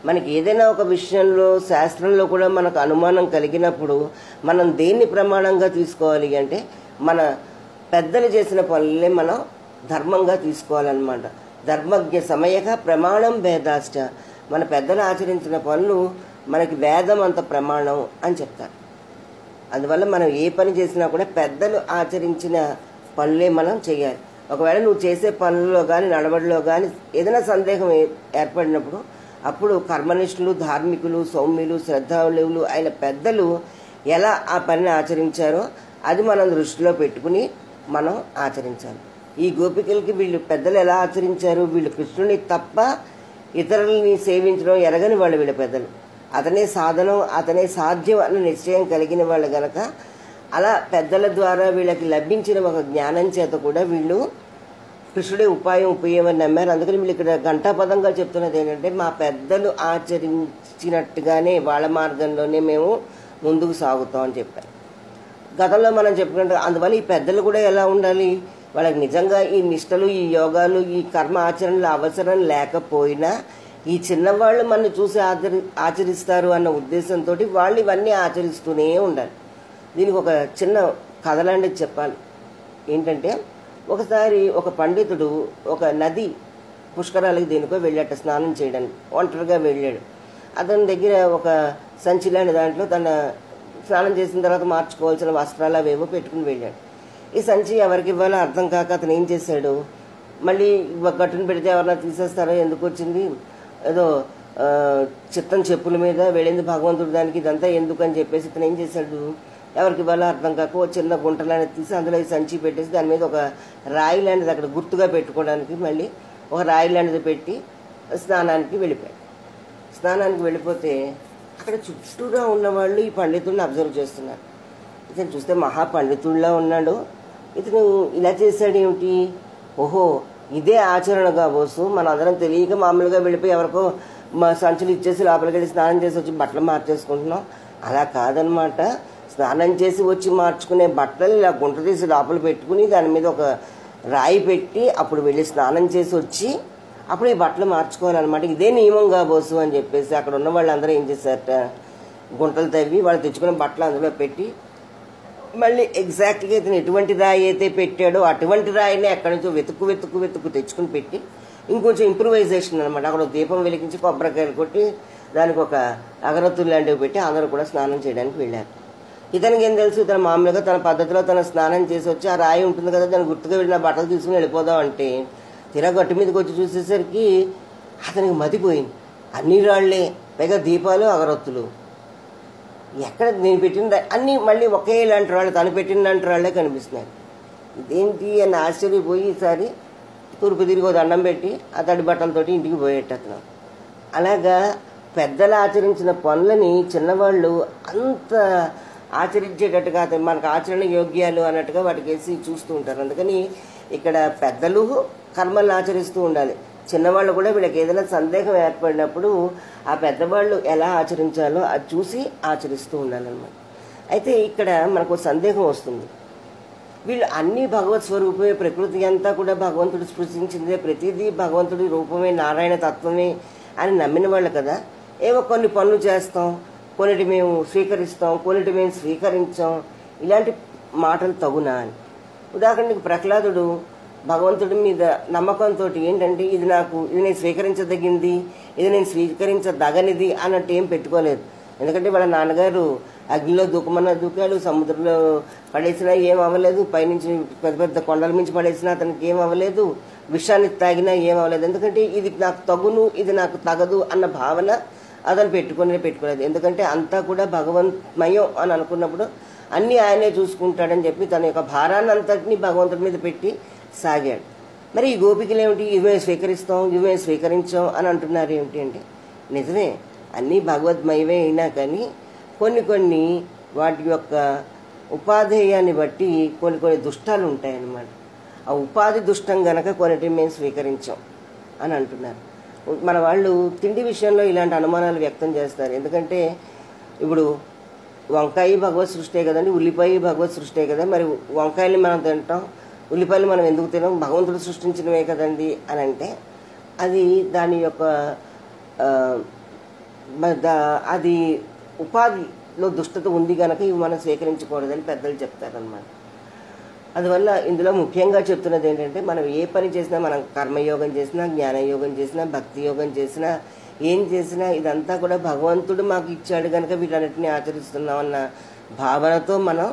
మనకి ఏదైనా ఒక విషయంలో శాస్త్రంలో కూడా మనకు అనుమానం కలిగినప్పుడు మనం దేన్ని ప్రమాణంగా తీసుకోవాలి అంటే మన పెద్దలు చేసిన పనులే మనం ధర్మంగా తీసుకోవాలన్నమాట. ధర్మజ్ఞ సమయక ప్రమాణం వేదాష్ట, మన పెద్దలు ఆచరించిన పనులు మనకి వేదం అంత ప్రమాణం అని చెప్తారు. అందువల్ల మనం ఏ పని చేసినా కూడా పెద్దలు ఆచరించిన పనులే మనం చేయాలి. ఒకవేళ నువ్వు చేసే పనుల్లో కానీ నడవడిలో కానీ ఏదైనా సందేహం ఏర్పడినప్పుడు అప్పుడు కర్మనిష్ఠులు, ధార్మికులు, సౌమ్యులు, శ్రద్ధాళువులు అయిన పెద్దలు ఎలా ఆ పనిని ఆచరించారో అది మనం దృష్టిలో పెట్టుకుని మనం ఆచరించాలి. ఈ గోపికలకి వీళ్ళు పెద్దలు ఎలా ఆచరించారు? వీళ్ళు కృష్ణుని తప్ప ఇతరులని సేవించడం ఎరగని వాళ్ళు వీళ్ళ పెద్దలు. అతనే సాధనం, అతనే సాధ్యం అన్న నిశ్చయం కలిగిన వాళ్ళు గనక అలా పెద్దల ద్వారా వీళ్ళకి లభించిన ఒక జ్ఞానం చేత కూడా వీళ్ళు కృష్ణుడే ఉపయోగమని నమ్మారు. అందుకని వీళ్ళు ఇక్కడ ఘంటాపదంగా చెప్తున్నది ఏంటంటే మా పెద్దలు ఆచరించినట్టుగానే వాళ్ళ మార్గంలోనే మేము ముందుకు సాగుతాం అని చెప్పారు. గతంలో మనం చెప్పుకుంటే అందువల్ల ఈ పెద్దలు కూడా ఎలా ఉండాలి? వాళ్ళకి నిజంగా ఈ నిష్టలు, ఈ యోగాలు, ఈ కర్మ ఆచరణలు అవసరం లేకపోయినా ఈ చిన్నవాళ్ళు మన చూసి ఆచరిస్తారు అన్న ఉద్దేశంతో వాళ్ళు ఇవన్నీ ఆచరిస్తూనే ఉండాలి. దీనికి ఒక చిన్న కథలాంటిది చెప్పాలి. ఏంటంటే ఒకసారి ఒక పండితుడు ఒక నది పుష్కరాలకి దేనికో వెళ్ళాట స్నానం చేయడానికి. ఒంటరిగా వెళ్ళాడు. అతని దగ్గర ఒక సంచి లాంటి దాంట్లో తన స్నానం చేసిన తర్వాత మార్చుకోవాల్సిన వస్త్రాలు అవేవో పెట్టుకుని వెళ్ళాడు. ఈ సంచి ఎవరికి ఇవ్వాలో అర్థం కాక అతను ఏం చేశాడు, మళ్ళీ గట్టును పెడితే ఎవరన్నా తీసేస్తారో, ఎందుకు వచ్చింది, ఏదో చిత్తం చెప్పుల మీద వెళ్ళింది భగవంతుడు దానికి, ఇదంతా ఎందుకు అని చెప్పేసి ఇతను ఏం చేశాడు, ఎవరికి ఇవ్వాలో అర్థం కాక ఒక చిన్న గుంటలాంటి తీసి అందులో ఈ సంచి పెట్టేసి దాని మీద ఒక రాయి లాంటిది అక్కడ గుర్తుగా పెట్టుకోవడానికి మళ్ళీ ఒక రాయి లాంటిది పెట్టి స్నానానికి వెళ్ళిపోయాడు. స్నానానికి వెళ్ళిపోతే అక్కడ చుట్టూరా ఉన్నవాళ్ళు ఈ పండితుడిని అబ్జర్వ్ చేస్తున్నారు. ఇతను చూస్తే మహాపండితుడిలా ఉన్నాడు, ఇతను ఇలా చేశాడు ఏమిటి, ఓహో ఇదే ఆచరణగా బోసు, మన అందరం తెలియక మామూలుగా వెళ్ళిపోయి ఎవరికో మా సంచులు ఇచ్చేసి లోపలికి వెళ్ళి స్నానం చేసి వచ్చి బట్టలు మార్చేసుకుంటున్నాం. అలా కాదనమాట, స్నానం చేసి వచ్చి మార్చుకునే బట్టలు ఇలా గుంట తీసి లోపల పెట్టుకుని దాని మీద ఒక రాయి పెట్టి అప్పుడు వెళ్ళి స్నానం చేసి వచ్చి అప్పుడు ఈ బట్టలు మార్చుకోవాలన్నమాట, ఇదే నియమంగా బోసు అని చెప్పేసి అక్కడ ఉన్న వాళ్ళందరూ ఏం చేశారట, గుంటలు తవ్వి వాళ్ళు తెచ్చుకునే బట్టలు అందులో పెట్టి మళ్ళీ ఎగ్జాక్ట్గా ఇతను ఎటువంటి రాయి అయితే పెట్టాడో అటువంటి రాయిని ఎక్కడి నుంచో వెతుక్కు వెతుక్కు వెతుక్కు తెచ్చుకుని పెట్టి ఇంకొంచెం ఇంప్రూవైజేషన్ అనమాట. అక్కడ దీపం వెలిగించి కొబ్బరికాయలు కొట్టి దానికి ఒక అగరత్తులు లాంటివి పెట్టి అందరూ కూడా స్నానం చేయడానికి వెళ్ళారు. ఇతనికి ఏం తెలుసు, ఇతను మామూలుగా తన పద్ధతిలో తన స్నానం చేసి వచ్చి ఆ రాయి ఉంటుంది కదా దాన్ని గుర్తుగా వెళ్ళిన బట్టలు తీసుకుని వెళ్ళిపోదాం అంటే తీరా గట్టు మీదకి వచ్చి చూసేసరికి అతనికి మతిపోయింది. అన్ని రాళ్లే, పైగా దీపాలు అగరొత్తులు, ఎక్కడ నేను పెట్టిన అన్నీ మళ్ళీ ఒకే ఇలాంటి రాళ్ళు, తను పెట్టినలాంటి రాళ్లే కనిపిస్తున్నాయి. ఇదేంటి అని ఆశ్చర్యపోయి ఈసారి తూర్పు తిరిగి దండం పెట్టి ఆ తడి బట్టలతోటి ఇంటికి పోయేట అతను. అలాగా పెద్దలు ఆచరించిన పనులని చిన్నవాళ్ళు అంత ఆచరించేటట్టుగా మనకు ఆచరణ యోగ్యాలు అన్నట్టుగా వాటికి వేసి చూస్తూ ఉంటారు. అందుకని ఇక్కడ పెద్దలు కర్మలను ఆచరిస్తూ ఉండాలి, చిన్నవాళ్ళు కూడా వీళ్ళకి ఏదైనా సందేహం ఏర్పడినప్పుడు ఆ పెద్దవాళ్ళు ఎలా ఆచరించాలో అది చూసి ఆచరిస్తూ ఉండాలన్నమాట. అయితే ఇక్కడ మనకు సందేహం వస్తుంది, వీళ్ళు అన్ని భగవత్ స్వరూపమే, ప్రకృతి అంతా కూడా భగవంతుడు సృష్టించిందే, ప్రతిదీ భగవంతుడి రూపమే, నారాయణ తత్వమే అని నమ్మిన వాళ్ళు కదా, ఏవో కొన్ని పనులు చేస్తాం, కొన్నిటి మేము స్వీకరిస్తాం, కొన్నిటి మేము స్వీకరించాం, ఇలాంటి మాటలు తగునా అని. ఉదాహరణకి ప్రహ్లాదుడు భగవంతుడి మీద నమ్మకంతో ఏంటంటే ఇది నేను స్వీకరించదగింది, ఇది నేను స్వీకరించదగనిది అన్నట్టు ఏం పెట్టుకోలేదు. ఎందుకంటే వాళ్ళ నాన్నగారు అగ్నిలో దూకమన్నా దూకాడు, సముద్రంలో పడేసినా ఏం అవ్వలేదు, పైనుంచి పెద్ద పెద్ద కొండల మించి పడేసినా అతనికి ఏం అవ్వలేదు, విషాన్ని తాగినా ఏం అవ్వలేదు. ఎందుకంటే ఇది నాకు తగును, ఇది నాకు తగదు అన్న భావన అతను పెట్టుకోలేదు. ఎందుకంటే అంతా కూడా భగవంతమయం అని అనుకున్నప్పుడు అన్నీ ఆయనే చూసుకుంటాడని చెప్పి తన యొక్క భారాన్ని అంతటినీ భగవంతుడి మీద పెట్టి సాగాడు. మరి ఈ గోపికలు ఏమిటి, ఇవే స్వీకరిస్తాం, ఇవే స్వీకరించాం అని అంటున్నారు ఏమిటి అంటే, నిజమే అన్నీ భగవద్మయమే అయినా కానీ కొన్ని వాటి యొక్క ఉపాధేయాన్ని బట్టి కొన్ని దుష్టాలు ఉంటాయన్నమాట. ఆ ఉపాధి దుష్టం గనక కొన్నిటిని మేము స్వీకరించాం అని అంటున్నారు. మన వాళ్ళు తిండి విషయంలో ఇలాంటి అనుమానాలు వ్యక్తం చేస్తారు. ఎందుకంటే ఇప్పుడు వంకాయ భగవత్ సృష్టే కదండి, ఉల్లిపాయ భగవత్ సృష్టే కదా, మరి వంకాయల్ని మనం తింటాం, ఉల్లిపాయలు మనం ఎందుకు తినాం, భగవంతుడు సృష్టించినవే కదండి అని అంటే అది దాని యొక్క అది ఉపాధిలో దుష్టత ఉంది కనుక ఇవి మనం స్వీకరించకూడదని పెద్దలు చెప్తారనమాట. అందువల్ల ఇందులో ముఖ్యంగా చెప్తున్నది ఏంటంటే మనం ఏ పని చేసినా, మనం కర్మయోగం చేసినా, జ్ఞానయోగం చేసినా, భక్తి యోగం చేసినా, ఏం చేసినా ఇదంతా కూడా భగవంతుడు మాకు ఇచ్చాడు కనుక వీటన్నిటిని ఆచరిస్తున్నాం అన్న భావనతో మనం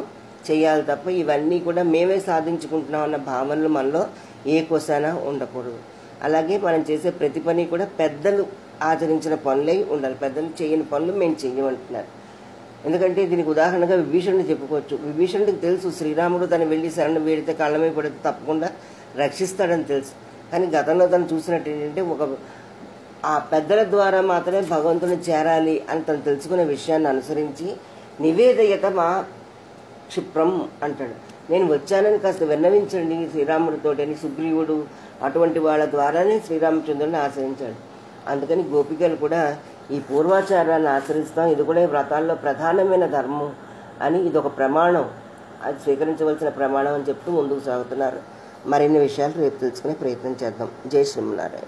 చేయాలి తప్ప ఇవన్నీ కూడా మేమే సాధించుకుంటున్నాం అన్న భావనలు మనలో ఏ కోసానా ఉండకూడదు. అలాగే మనం చేసే ప్రతి పని కూడా పెద్దలు ఆచరించిన పనులే ఉండాలి, పెద్దలు చేయని పనులు మేము చెయ్యమంటున్నారు. ఎందుకంటే దీనికి ఉదాహరణగా విభీషణుడు చెప్పుకోవచ్చు. విభీషణుడికి తెలుసు శ్రీరాముడు తను వెళ్ళి శరణు వేడితే కాళ్ళమే పడితే తప్పకుండా రక్షిస్తాడని తెలుసు. కానీ గతంలో తను చూసినట్టు ఏంటంటే ఆ పెద్దల ద్వారా మాత్రమే భగవంతుని చేరాలి అని తను తెలుసుకునే విషయాన్ని అనుసరించి నివేదయత మా క్షిప్రం అంటాడు. నేను వచ్చానని కాస్త విన్నవించండి శ్రీరాముడితోటి అని సుగ్రీవుడు అటువంటి వాళ్ళ ద్వారానే శ్రీరామచంద్రుడిని ఆశ్రయించాడు. అందుకని గోపికలు కూడా ఈ పూర్వాచారాన్ని ఆచరిస్తాం, ఇది కూడా ఈ వ్రతాల్లో ప్రధానమైన ధర్మం అని ఇది ఒక ప్రమాణం, అది స్వీకరించవలసిన ప్రమాణం అని చెప్తూ ముందుకు సాగుతున్నారు. మరిన్ని విషయాలు రేపు తెలుసుకునే ప్రయత్నం చేద్దాం. జై శ్రీమన్నారాయణ.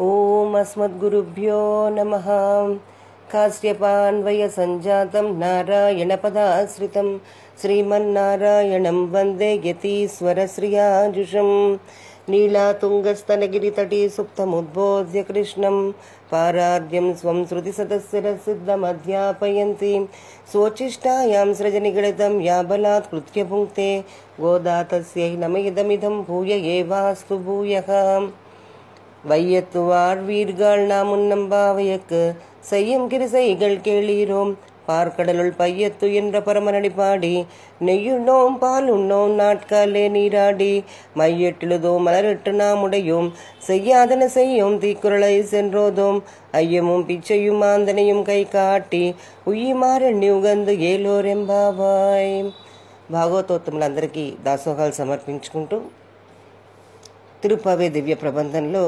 ఓం అస్మద్గురుభ్యో నమః. కాశ్యపాన్వయ సంజాతం నారాయణ పదాశ్రితం శ్రీమన్నారాయణం వందే యతీశ్వరశ్రియాజుషం. నీలాతుంగస్తనగిరితటీ సుప్తముద్బోధ్య కృష్ణం పారాద్యం స్వం శృతి సదస్సిద్ధమధ్యాపయంతి స్వోచ్చిష్టాయాం సృజనిగళితం యా బలాత్ కృత్య భుంక్తే గోదా తస్యై నమయిదమిదం భూయ ఏవాస్తు భూయః. வையத்துவார் வீர்கள் நாம் உன்னம் பாவையக்கு செய்யும் கிரிசைகள் கேளீரோம் பார்க்கடலுள் பையத்து என்ற பரமனடி பாடி நெய்யுண்ணோம் பாலுண்ணோம் நாட்காலே நீராடி மையெட்டிலுதோ மலரிட்டு நாமுடையோம் செய்யாதன செய்யும் தீக்குறளை சென்றோதோம் ஐயமும் பிச்சையும் ஆந்தனையும் கை కాటి ఉయ్యిమారెణ్ణి ఉగందు ఏలోరెంబావాయ్. భాగవతోత్తములందరికీ దాసోహాలు సమర్పించుకుంటూ తిరుప్పావే దివ్య ప్రబంధంలో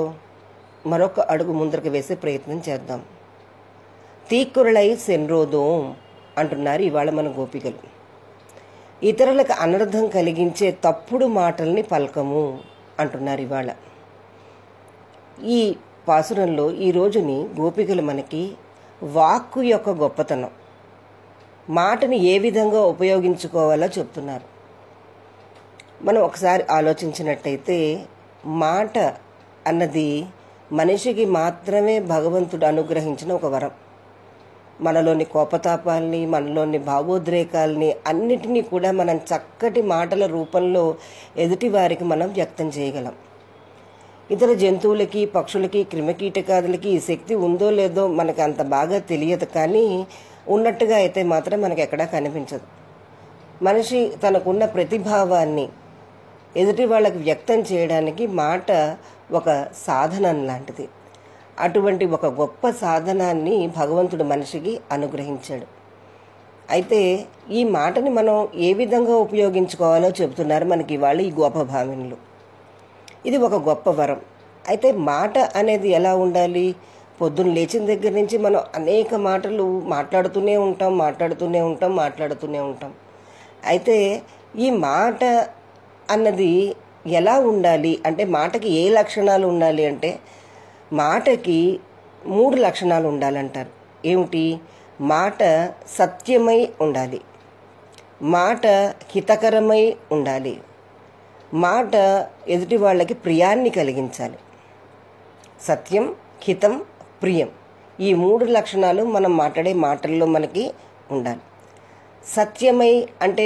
మరొక అడుగు ముందరకు వేసే ప్రయత్నం చేద్దాం. తీక్కురళై సెన్రోదోం అంటున్నారు ఇవాళ మన గోపికలు. ఇతరులకు అనర్థం కలిగించే తప్పుడు మాటల్ని పలకము అంటున్నారు ఇవాళ. ఈ పాసురంలో ఈ రోజుని గోపికలు మనకి వాక్కు యొక్క గొప్పతనం, మాటని ఏ విధంగా ఉపయోగించుకోవాలో చెప్తున్నారు. మనం ఒకసారి ఆలోచించినట్టయితే మాట అన్నది మనిషికి మాత్రమే భగవంతుడు అనుగ్రహించిన ఒక వరం. మనలోని కోపతాపాల్ని, మనలోని భావోద్రేకాల్ని అన్నిటినీ కూడా మనం చక్కటి మాటల రూపంలో ఎదుటి వారికి మనం వ్యక్తం చేయగలం. ఇతర జంతువులకి, పక్షులకి, క్రిమికీటకాదులకి ఈ శక్తి ఉందో లేదో మనకు అంత బాగా తెలియదు, కానీ ఉన్నట్టుగా అయితే మాత్రం మనకు ఎక్కడా కనిపించదు. మనిషి తనకున్న ప్రతిభావాన్ని ఎదుటి వాళ్ళకి వ్యక్తం చేయడానికి మాట ఒక సాధనం లాంటిది. అటువంటి ఒక గొప్ప సాధనాన్ని భగవంతుడు మనిషికి అనుగ్రహించాడు. అయితే ఈ మాటని మనం ఏ విధంగా ఉపయోగించుకోవాలో చెబుతున్నారు మనకి ఇవాళ ఈ గోపభావినులు. ఇది ఒక గొప్ప వరం. అయితే మాట అనేది ఎలా ఉండాలి? పొద్దున్న లేచిన దగ్గర నుంచి మనం అనేక మాటలు మాట్లాడుతూనే ఉంటాం. అయితే ఈ మాట అన్నది ఎలా ఉండాలి అంటే, మాటకి ఏ లక్షణాలు ఉండాలి అంటే, మాటకి 3 లక్షణాలు ఉండాలంటారు. ఏమిటి? మాట సత్యమై ఉండాలి, మాట హితకరమై ఉండాలి, మాట ఎదుటి వాళ్ళకి ప్రియాన్ని కలిగించాలి. సత్యం, హితం, ప్రియం, ఈ 3 లక్షణాలు మనం మాట్లాడే మాటల్లో మనకి ఉండాలి. సత్యమై అంటే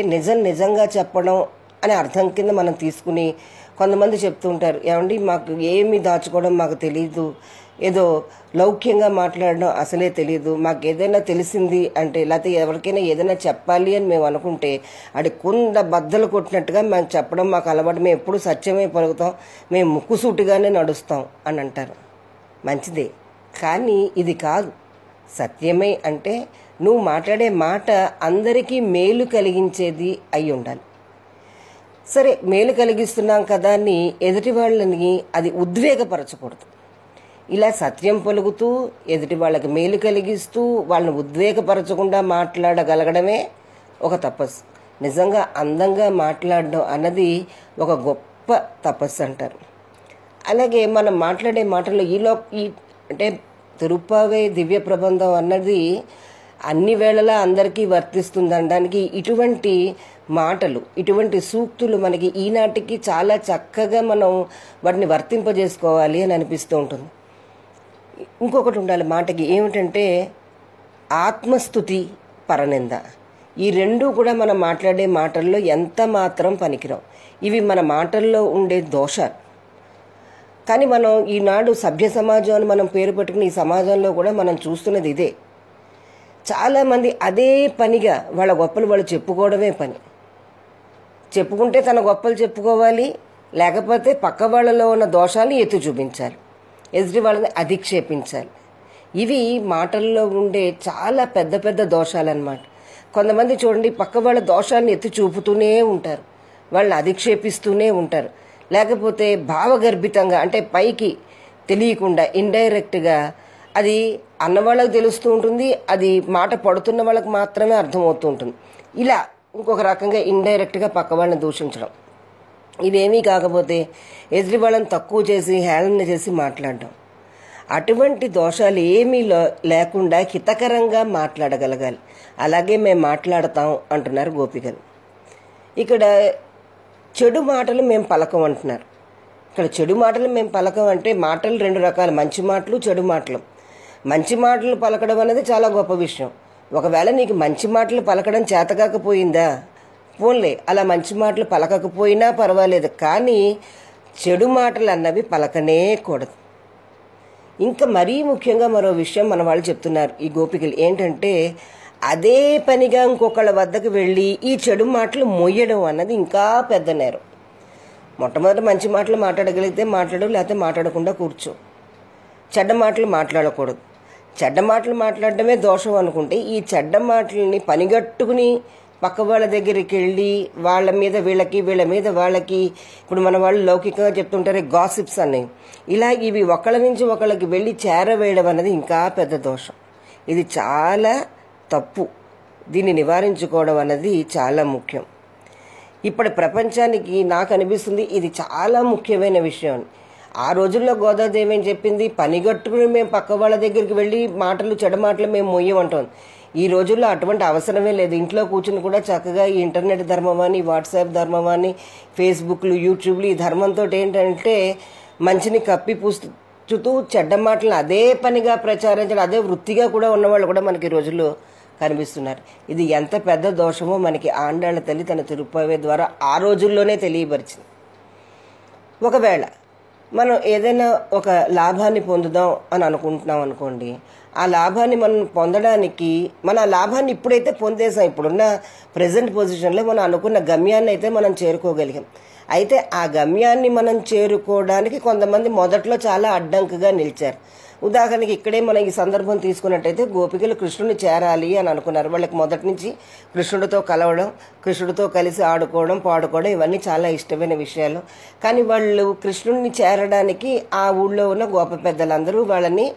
నిజంగా చెప్పడం అనే అర్థం కింద మనం తీసుకుని, కొంతమంది చెప్తూ ఉంటారు, ఏమండి మాకు ఏమీ దాచుకోవడం మాకు తెలియదు, ఏదో లౌక్యంగా మాట్లాడడం అసలే తెలియదు, మాకు ఏదైనా తెలిసింది అంటే, లేకపోతే ఎవరికైనా ఏదైనా చెప్పాలి అని మేము అనుకుంటే అది కుండ బద్దలు కొట్టినట్టుగా మేము చెప్పడం మాకు అలవాటు, మేము ఎప్పుడు సత్యమే పలుకుతాం, మేము ముక్కుసూటిగానే నడుస్తాం అని అంటారు. మంచిదే, కానీ ఇది కాదు. సత్యమే అంటే నువ్వు మాట్లాడే మాట అందరికీ మేలు కలిగించేది అయి ఉండాలి. సరే, మేలు కలిగిస్తున్నాం కదా అని ఎదుటి వాళ్ళని అది ఉద్వేగపరచకూడదు. ఇలా సత్యం పలుకుతూ ఎదుటి వాళ్ళకి మేలు కలిగిస్తూ వాళ్ళని ఉద్వేగపరచకుండా మాట్లాడగలగడమే ఒక తపస్సు. నిజంగా అందంగా మాట్లాడడం అన్నది ఒక గొప్ప తపస్సు అంటారు. అలాగే మనం మాట్లాడే మాటల్లో అంటే తిరుప్పావే దివ్య ప్రబంధం అన్నది అన్ని వేళలా అందరికీ వర్తిస్తుందనడానికి ఇటువంటి మాటలు, ఇటువంటి సూక్తులు మనకి ఈనాటికి చాలా చక్కగా మనం వాటిని వర్తింపజేసుకోవాలి అని అనిపిస్తూ ఉంటుంది. ఇంకొకటి ఉండాలి మాటకి, ఏమిటంటే ఆత్మస్తుతి, పరనింద. ఈ రెండూ కూడా మనం మాట్లాడే మాటల్లో ఎంత మాత్రం పనికిరావు. ఇవి మన మాటల్లో ఉండే దోషాలు. కానీ మనం ఈనాడు సభ్య సమాజం అని మనం పేరు పెట్టుకుని ఈ సమాజంలో కూడా మనం చూస్తున్నది ఇదే. చాలామంది అదే పనిగా వాళ్ళ గొప్పలు వాళ్ళు చెప్పుకోవడమే పని. చెప్పుకుంటే తన గొప్పలు చెప్పుకోవాలి, లేకపోతే పక్క వాళ్ళలో ఉన్న దోషాన్ని ఎత్తి చూపించాలి, ఎదుటి వాళ్ళని అధిక్షేపించాలి. ఇవి మాటల్లో ఉండే చాలా పెద్ద పెద్ద దోషాలన్నమాట. కొంతమంది చూడండి, పక్క వాళ్ళ దోషాన్ని ఎత్తి చూపుతూనే ఉంటారు, వాళ్ళని అధిక్షేపిస్తూనే ఉంటారు. లేకపోతే భావగర్భితంగా, అంటే పైకి తెలియకుండా ఇండైరెక్ట్గా అది అన్నవాళ్ళకి తెలుస్తూ ఉంటుంది, అది మాట పడుతున్న వాళ్ళకి మాత్రమే అర్థమవుతూ ఉంటుంది. ఇలా ఇంకొక రకంగా ఇండైరెక్ట్గా పక్క వాళ్ళని దూషించడం, ఇదేమీ కాకపోతే ఎదుటి వాళ్ళని తక్కువ చేసి హేళన చేసి మాట్లాడడం. అటువంటి దోషాలు ఏమీ లేకుండా హితకరంగా మాట్లాడగలగాలి. అలాగే మేము మాట్లాడతాం అంటున్నారు గోపికలు. ఇక్కడ చెడు మాటలు మేము పలకం అంటున్నారు. ఇక్కడ చెడు మాటలు మేము పలకం అంటే మాటలు 2 రకాలు, మంచి మాటలు, చెడు మాటలు. మంచి మాటలు పలకడం అనేది చాలా గొప్ప విషయం. ఒకవేళ నీకు మంచి మాటలు పలకడం చేతకాకపోయిందా, పోన్లే, అలా మంచి మాటలు పలకకపోయినా పర్వాలేదు, కానీ చెడు మాటలు అన్నవి పలకనే కూడదు. ఇంకా మరీ ముఖ్యంగా మరో విషయం మన వాళ్ళు చెప్తున్నారు ఈ గోపికలు, ఏంటంటే అదే పనిగా ఇంకొకళ్ళ వద్దకు వెళ్ళి ఈ చెడు మాటలు మొయ్యడం అన్నది ఇంకా పెద్ద నేరం. మొట్టమొదటి మంచి మాటలు మాట్లాడగలిగితే మాట్లాడు, లేకపోతే మాట్లాడకుండా కూర్చో. చెడ్డ మాటలు మాట్లాడకూడదు. చెడ్డ మాటలు మాట్లాడడమే దోషం అనుకుంటే ఈ చెడ్డ మాటలని పనిగట్టుకుని పక్క వాళ్ళ దగ్గరికి వెళ్ళి వాళ్ళ మీద వీళ్ళకి, వీళ్ళ మీద వాళ్ళకి, ఇప్పుడు మన వాళ్ళు లౌకికంగా చెప్తుంటారే గాసిప్స్ అని, ఇలా ఇవి ఒకళ్ళ నుంచి ఒకళ్ళకి వెళ్ళి చేరవేయడం అన్నది ఇంకా పెద్ద దోషం. ఇది చాలా తప్పు. దీన్ని నివారించుకోవడం అన్నది చాలా ముఖ్యం. ఇప్పటి ప్రపంచానికి నాకు అనిపిస్తుంది ఇది చాలా ముఖ్యమైన విషయం. ఆ రోజుల్లో గోదాదేవి ఏం చెప్పింది, పనిగట్టుకుని మేము పక్క వాళ్ళ దగ్గరికి వెళ్ళి మాటలు, చెడ్డ మాటలు మేము మొయ్యమంటాం. ఈ రోజుల్లో అటువంటి అవసరమే లేదు. ఇంట్లో కూర్చుని కూడా చక్కగా ఈ ఇంటర్నెట్ ధర్మమని, వాట్సాప్ ధర్మమని, ఫేస్బుక్లు, యూట్యూబ్లు ఈ ధర్మంతో ఏంటంటే మంచిని కప్పిపుచ్చుతూ చెడ్డ మాటలను అదే పనిగా ప్రచారించడం, అదే వృత్తిగా కూడా ఉన్నవాళ్ళు కూడా మనకి ఈ రోజుల్లో కనిపిస్తున్నారు. ఇది ఎంత పెద్ద దోషమో మనకి ఆండాళ్ళ తల్లి తన తిరుపతి ద్వారా ఆ రోజుల్లోనే తెలియపరిచింది. ఒకవేళ మనం ఏదైనా ఒక లాభాన్ని పొందుదాం అని అనుకుంటున్నాం అనుకోండి, ఆ లాభాన్ని మనం పొందడానికి మన లాభాన్ని ఇప్పుడైతే పొందేసాం, ఇప్పుడున్న ప్రజెంట్ పొజిషన్లో మనం అనుకున్న గమ్యాన్ని అయితే మనం చేరుకోగలిగాం. అయితే ఆ గమ్యాన్ని మనం చేరుకోవడానికి కొంతమంది మొదట్లో చాలా అడ్డంకుగా నిలిచారు. ఉదాహరణకి ఇక్కడే మనం ఈ సందర్భం తీసుకున్నట్టయితే గోపికలు కృష్ణుని చేరాలి అని అనుకున్నారు. వాళ్ళకి మొదటి నుంచి కృష్ణుడితో కలవడం, కృష్ణుడితో కలిసి ఆడుకోవడం, పాడుకోవడం ఇవన్నీ చాలా ఇష్టమైన విషయాలు. కానీ వాళ్ళు కృష్ణుడిని చేరడానికి ఆ ఊళ్ళో ఉన్న గోప పెద్దలందరూ వాళ్ళని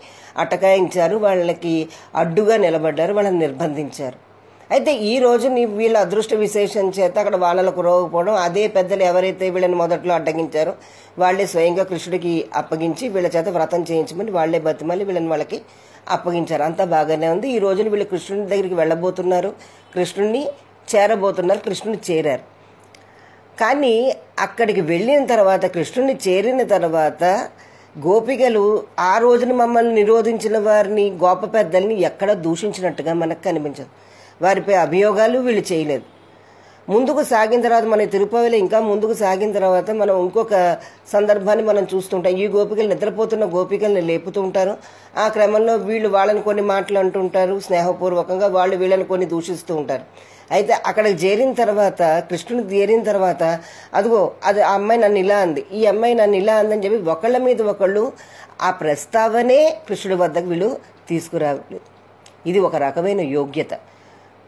అటకాయించారు, వాళ్ళకి అడ్డుగా నిలబడ్డారు, వాళ్ళని నిర్బంధించారు. అయితే ఈ రోజు వీళ్ళ అదృష్ట విశేషం చేత అక్కడ వాళ్ళకు రోగపోవడం, అదే పెద్దలు ఎవరైతే వీళ్ళని మొదట్లో అడ్డగించారో వాళ్లే స్వయంగా కృష్ణుడికి అప్పగించి వీళ్ళ చేత వ్రతం చేయించమని వాళ్లే బతిమల్లి వీళ్ళని వాళ్ళకి అప్పగించారు. అంతా బాగానే ఉంది. ఈ రోజున వీళ్ళు కృష్ణుడి దగ్గరికి వెళ్ళబోతున్నారు, కృష్ణుడిని చేరబోతున్నారు, కృష్ణుడిని చేరారు. కానీ అక్కడికి వెళ్ళిన తర్వాత, కృష్ణుడిని చేరిన తర్వాత గోపికలు ఆ రోజున మమ్మల్ని నిరోధించిన వారిని, గోప పెద్దల్ని ఎక్కడా దూషించినట్టుగా మనకు కనిపించదు. వారిపై అభియోగాలు వీళ్ళు చేయలేదు. ముందుకు సాగిన తర్వాత మన తిరుపతిలో ఇంకా ముందుకు సాగిన తర్వాత మనం ఇంకొక సందర్భాన్ని మనం చూస్తుంటాం. ఈ గోపికలు నిద్రపోతున్న గోపికల్ని లేపుతూ ఉంటారు. ఆ క్రమంలో వీళ్ళు వాళ్ళని కొన్ని మాటలు అంటుంటారు, స్నేహపూర్వకంగా వాళ్ళు వీళ్ళని కొన్ని దూషిస్తూ ఉంటారు. అయితే అక్కడికి చేరిన తర్వాత, కృష్ణుని చేరిన తర్వాత, అదిగో అది ఆ అమ్మాయి నన్ను ఇలా అంది, ఈ అమ్మాయి నన్ను ఇలా అందని చెప్పి ఒకళ్ళ మీద ఒకళ్ళు ఆ ప్రస్తావనే కృష్ణుడి వద్దకు వీళ్ళు తీసుకురావాలి. ఇది ఒక రకమైన యోగ్యత.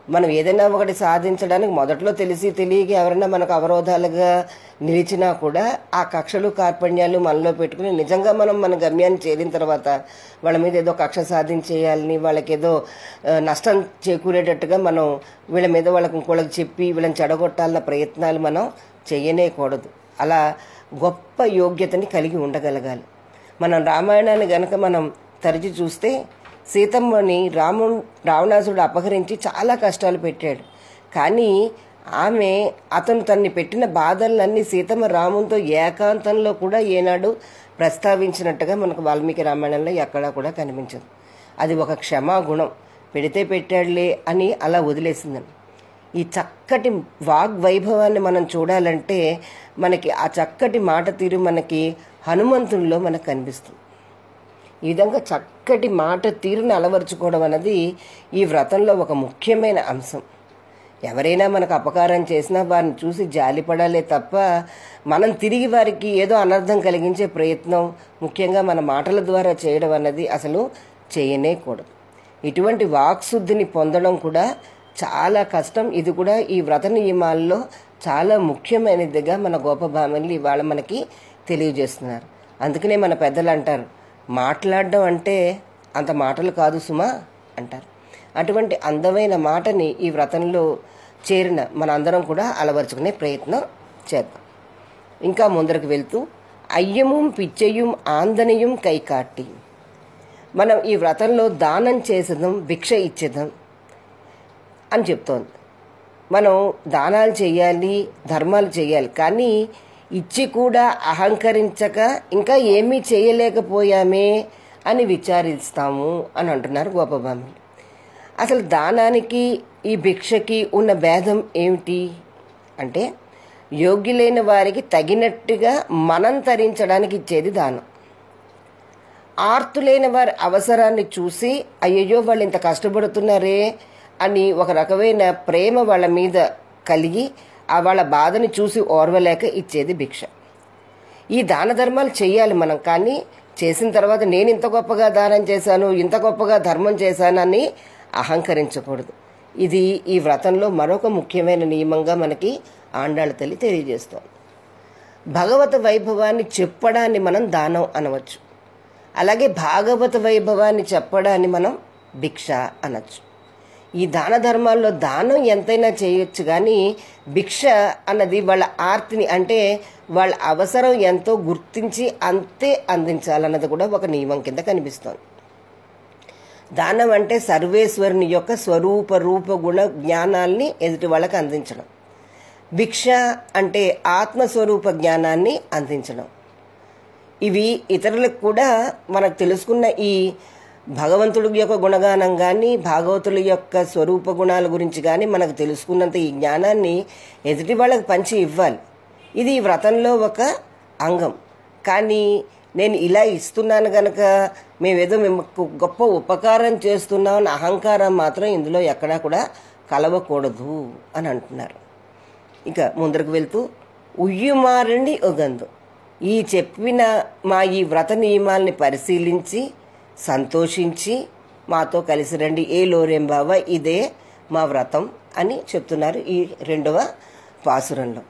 మనం ఏదైనా ఒకటి సాధించడానికి మొదట్లో తెలిసి తెలియక ఎవరైనా మనకు అవరోధాలుగా నిలిచినా కూడా ఆ కక్షలు, కార్పణ్యాలు మనలో పెట్టుకుని నిజంగా మనం మన గమ్యాన్ని చేరిన తర్వాత వాళ్ళ మీద ఏదో కక్ష సాధించేయాలని, వాళ్ళకి ఏదో నష్టం చేకూరేటట్టుగా మనం వీళ్ళ మీద వాళ్ళకి ఇంకోళ్ళకి చెప్పి వీళ్ళని చెడగొట్టాలన్న ప్రయత్నాలు మనం చేయనేకూడదు. అలా గొప్ప యోగ్యతని కలిగి ఉండగలగాలి. మనం రామాయణాన్ని గనక మనం తరచి చూస్తే సీతమ్మని రావణాసుడు అపహరించి చాలా కష్టాలు పెట్టాడు. కానీ అతను తన్ని పెట్టిన బాధలన్నీ సీతమ్మ రామునితో ఏకాంతంలో కూడా ఏనాడు ప్రస్తావించినట్టుగా మనకు వాల్మీకి రామాయణంలో ఎక్కడా కూడా కనిపించదు. అది ఒక క్షమాగుణం. పెడితే పెట్టాడులే అని అలా వదిలేసిందని. ఈ చక్కటి వాగ్వైభవాన్ని మనం చూడాలంటే మనకి ఆ చక్కటి మాట తీరు మనకి హనుమంతుల్లో మనకు కనిపిస్తుంది. ఈ విధంగా చక్కటి మాట తీరుని అలవరుచుకోవడం అన్నది ఈ వ్రతంలో ఒక ముఖ్యమైన అంశం. ఎవరైనా మనకు అపకారం చేసినా వారిని చూసి జాలిపడాలే తప్ప మనం తిరిగి వారికి ఏదో అనర్థం కలిగించే ప్రయత్నం ముఖ్యంగా మన మాటల ద్వారా చేయడం అన్నది అసలు చేయనేకూడదు. ఇటువంటి వాక్శుద్ధిని పొందడం కూడా చాలా కష్టం. ఇది కూడా ఈ వ్రత నియమాల్లో చాలా ముఖ్యమైనదిగా మన గోపభామల్ని ఇవాళ మనకి తెలియజేస్తున్నారు. అందుకనే మన పెద్దలు అంటారు, మాట్లాడడం అంటే అంత మాటలు కాదు సుమా అంటారు. అటువంటి అందమైన మాటని ఈ వ్రతంలో చేరిన మనందరం కూడా అలవరుచుకునే ప్రయత్నం చేద్దాం. ఇంకా ముందరకు వెళ్తూ అయ్యముం పిచ్చయ్యం ఆందనియం కైకాట్టి, మనం ఈ వ్రతంలో దానం చేసేదాం, భిక్ష ఇచ్చేదాం అని చెప్తోంది. మనం దానాలు చేయాలి, ధర్మాలు చేయాలి, కానీ ఇచ్చి కూడా అహంకరించక ఇంకా ఏమీ చేయలేకపోయామే అని విచారిస్తాము అని అంటున్నారు గోపభామలు. అసలు దానానికి ఈ భిక్షకి ఉన్న భేదం ఏమిటి అంటే, యోగ్యులైన వారికి తగినట్టుగా మనం తరించడానికి ఇచ్చేది దానం. ఆర్తులైన వారి అవసరాన్ని చూసి అయ్యయ్యో వాళ్ళు ఇంత కష్టపడుతున్నారే అని ఒక రకమైన ప్రేమ వాళ్ళ మీద కలిగి వాళ్ళ బాధని చూసి ఓర్వలేక ఇచ్చేది భిక్ష. ఈ దాన ధర్మాలు చేయాలి మనం, కానీ చేసిన తర్వాత నేను ఇంత గొప్పగా దానం చేశాను, ఇంత గొప్పగా ధర్మం చేశానని అహంకరించకూడదు. ఇది ఈ వ్రతంలో మరొక ముఖ్యమైన నియమంగా మనకి ఆండాళ్ళ తల్లి తెలియజేస్తోంది. భగవత వైభవాన్ని చెప్పడాన్ని మనం దానం అనవచ్చు. అలాగే భాగవత వైభవాన్ని చెప్పడాన్ని మనం భిక్ష అనొచ్చు. ఈ దాన ధర్మాల్లో దానం ఎంతైనా చేయొచ్చు, కానీ భిక్ష అన్నది వాళ్ళ ఆర్తిని, అంటే వాళ్ళ అవసరం ఎంతో గుర్తించి అంతే అందించాలన్నది కూడా ఒక నియమం కింద కనిపిస్తోంది. దానం అంటే సర్వేశ్వరుని యొక్క స్వరూప రూప గుణ జ్ఞానాల్ని ఎదుటి వాళ్ళకి అందించడం. భిక్ష అంటే ఆత్మస్వరూప జ్ఞానాన్ని అందించడం. ఇవి ఇతరులకు కూడా మనకు తెలుసుకున్న ఈ భగవంతుడి యొక్క గుణగానం కానీ భాగవతుల యొక్క స్వరూప గుణాల గురించి కానీ మనకు తెలుసుకున్నంత ఈ జ్ఞానాన్ని ఎదుటి వాళ్ళకి పంచి ఇవ్వాలి. ఇది ఈ వ్రతంలో ఒక అంగం. కానీ నేను ఇలా ఇస్తున్నాను గనక మేమేదో మేము గొప్ప ఉపకారం చేస్తున్నామని అహంకారం మాత్రం ఇందులో ఎక్కడా కూడా కలవకూడదు అని అంటున్నారు. ఇక ముందరకు వెళ్తూ ఉయ్యుమారండి ఒగందు, ఈ చెప్పిన మా ఈ వ్రత నియమాల్ని పరిశీలించి సంతోషించి మాతో కలిసి రండి, ఏ లోరేం బావ ఇదే మా వ్రతం అని చెప్తున్నారు ఈ 2వ పాసురంలో.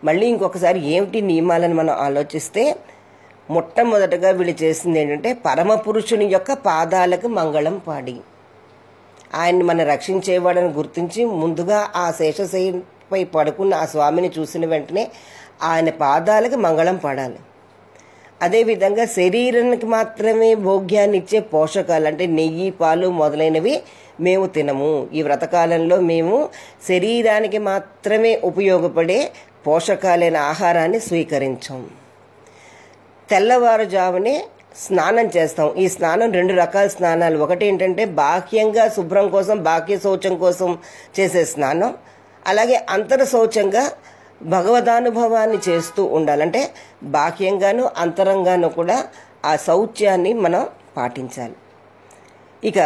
మళ్ళీ ఇంకొకసారి ఏమిటి నియమాలను మనం ఆలోచిస్తే, మొట్టమొదటగా వీళ్ళు చేసింది ఏంటంటే పరమపురుషుని యొక్క పాదాలకు మంగళం పాడి, ఆయన్ని మనం రక్షించేవాడని గుర్తించి ముందుగా ఆ శేషశయ్యపై పడుకున్న ఆ స్వామిని చూసిన వెంటనే ఆయన పాదాలకు మంగళం పాడాలి. అదేవిధంగా శరీరానికి మాత్రమే భోగ్యాన్ని ఇచ్చే పోషకాలు అంటే నెయ్యి, పాలు మొదలైనవి మేము తినము. ఈ వ్రతకాలంలో మేము శరీరానికి మాత్రమే ఉపయోగపడే పోషకాలైన ఆహారాన్ని స్వీకరించాం. తెల్లవారుజామునే స్నానం చేస్తాం. ఈ స్నానం 2 రకాల స్నానాలు. ఒకటి ఏంటంటే బాహ్యంగా శుభ్రం కోసం, బాహ్య శౌచం కోసం చేసే స్నానం. అలాగే అంతర శౌచంగా భగవదానుభవాన్ని చేస్తూ ఉండాలంటే బాహ్యంగాను అంతరంగాను కూడా ఆ శౌచ్యాన్ని మనం పాటించాలి. ఇక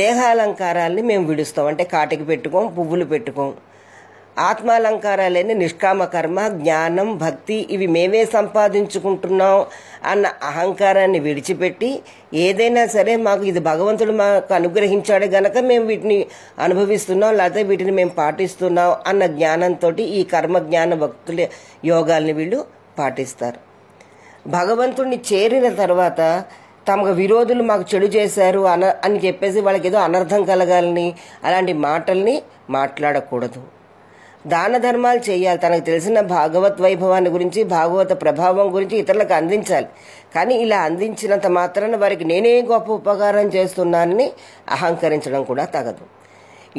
దేహాలంకారాల్ని మేము విడుస్తాం, అంటే కాటికి పెట్టుకోం, పువ్వులు పెట్టుకోం. ఆత్మాలంకారాలైన నిష్కామ కర్మ, జ్ఞానం, భక్తి ఇవి మేమే సంపాదించుకుంటున్నాం అన్న అహంకారాన్ని విడిచిపెట్టి ఏదైనా సరే మాకు ఇది భగవంతుడు మాకు అనుగ్రహించాడు గనక మేము వీటిని అనుభవిస్తున్నాం, లేకపోతే వీటిని మేము పాటిస్తున్నాం అన్న జ్ఞానంతో ఈ కర్మ జ్ఞాన భక్తుల యోగాల్ని వీళ్ళు పాటిస్తారు. భగవంతుడిని చేరిన తర్వాత తమకు విరోధులు మాకు చెడు చేశారు అని చెప్పేసి వాళ్ళకి ఏదో అనర్థం కలగాలని అలాంటి మాటల్ని మాట్లాడకూడదు. దాన ధర్మాలు చేయాలి, తనకు తెలిసిన భాగవత్ వైభవాన్ని గురించి, భాగవత ప్రభావం గురించి ఇతరులకు అందించాలి. కానీ ఇలా అందించినంత మాత్రాన వారికి నేనే గొప్ప ఉపకారం చేస్తున్నానని అహంకరించడం కూడా తగదు.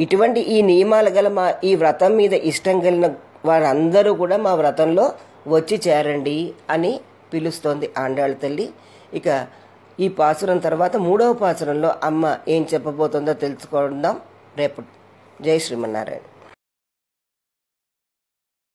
ఇటువంటి ఈ నియమాలు గల మా ఈ వ్రతం మీద ఇష్టం కలిగిన వారందరూ కూడా మా వ్రతంలో వచ్చి చేరండి అని పిలుస్తోంది ఆండాళ్ళ తల్లి. ఇక ఈ పాసురం తర్వాత 3వ పాసురంలో అమ్మ ఏం చెప్పబోతుందో తెలుసుకుందాం రేపు. జై శ్రీమన్నారాయణ.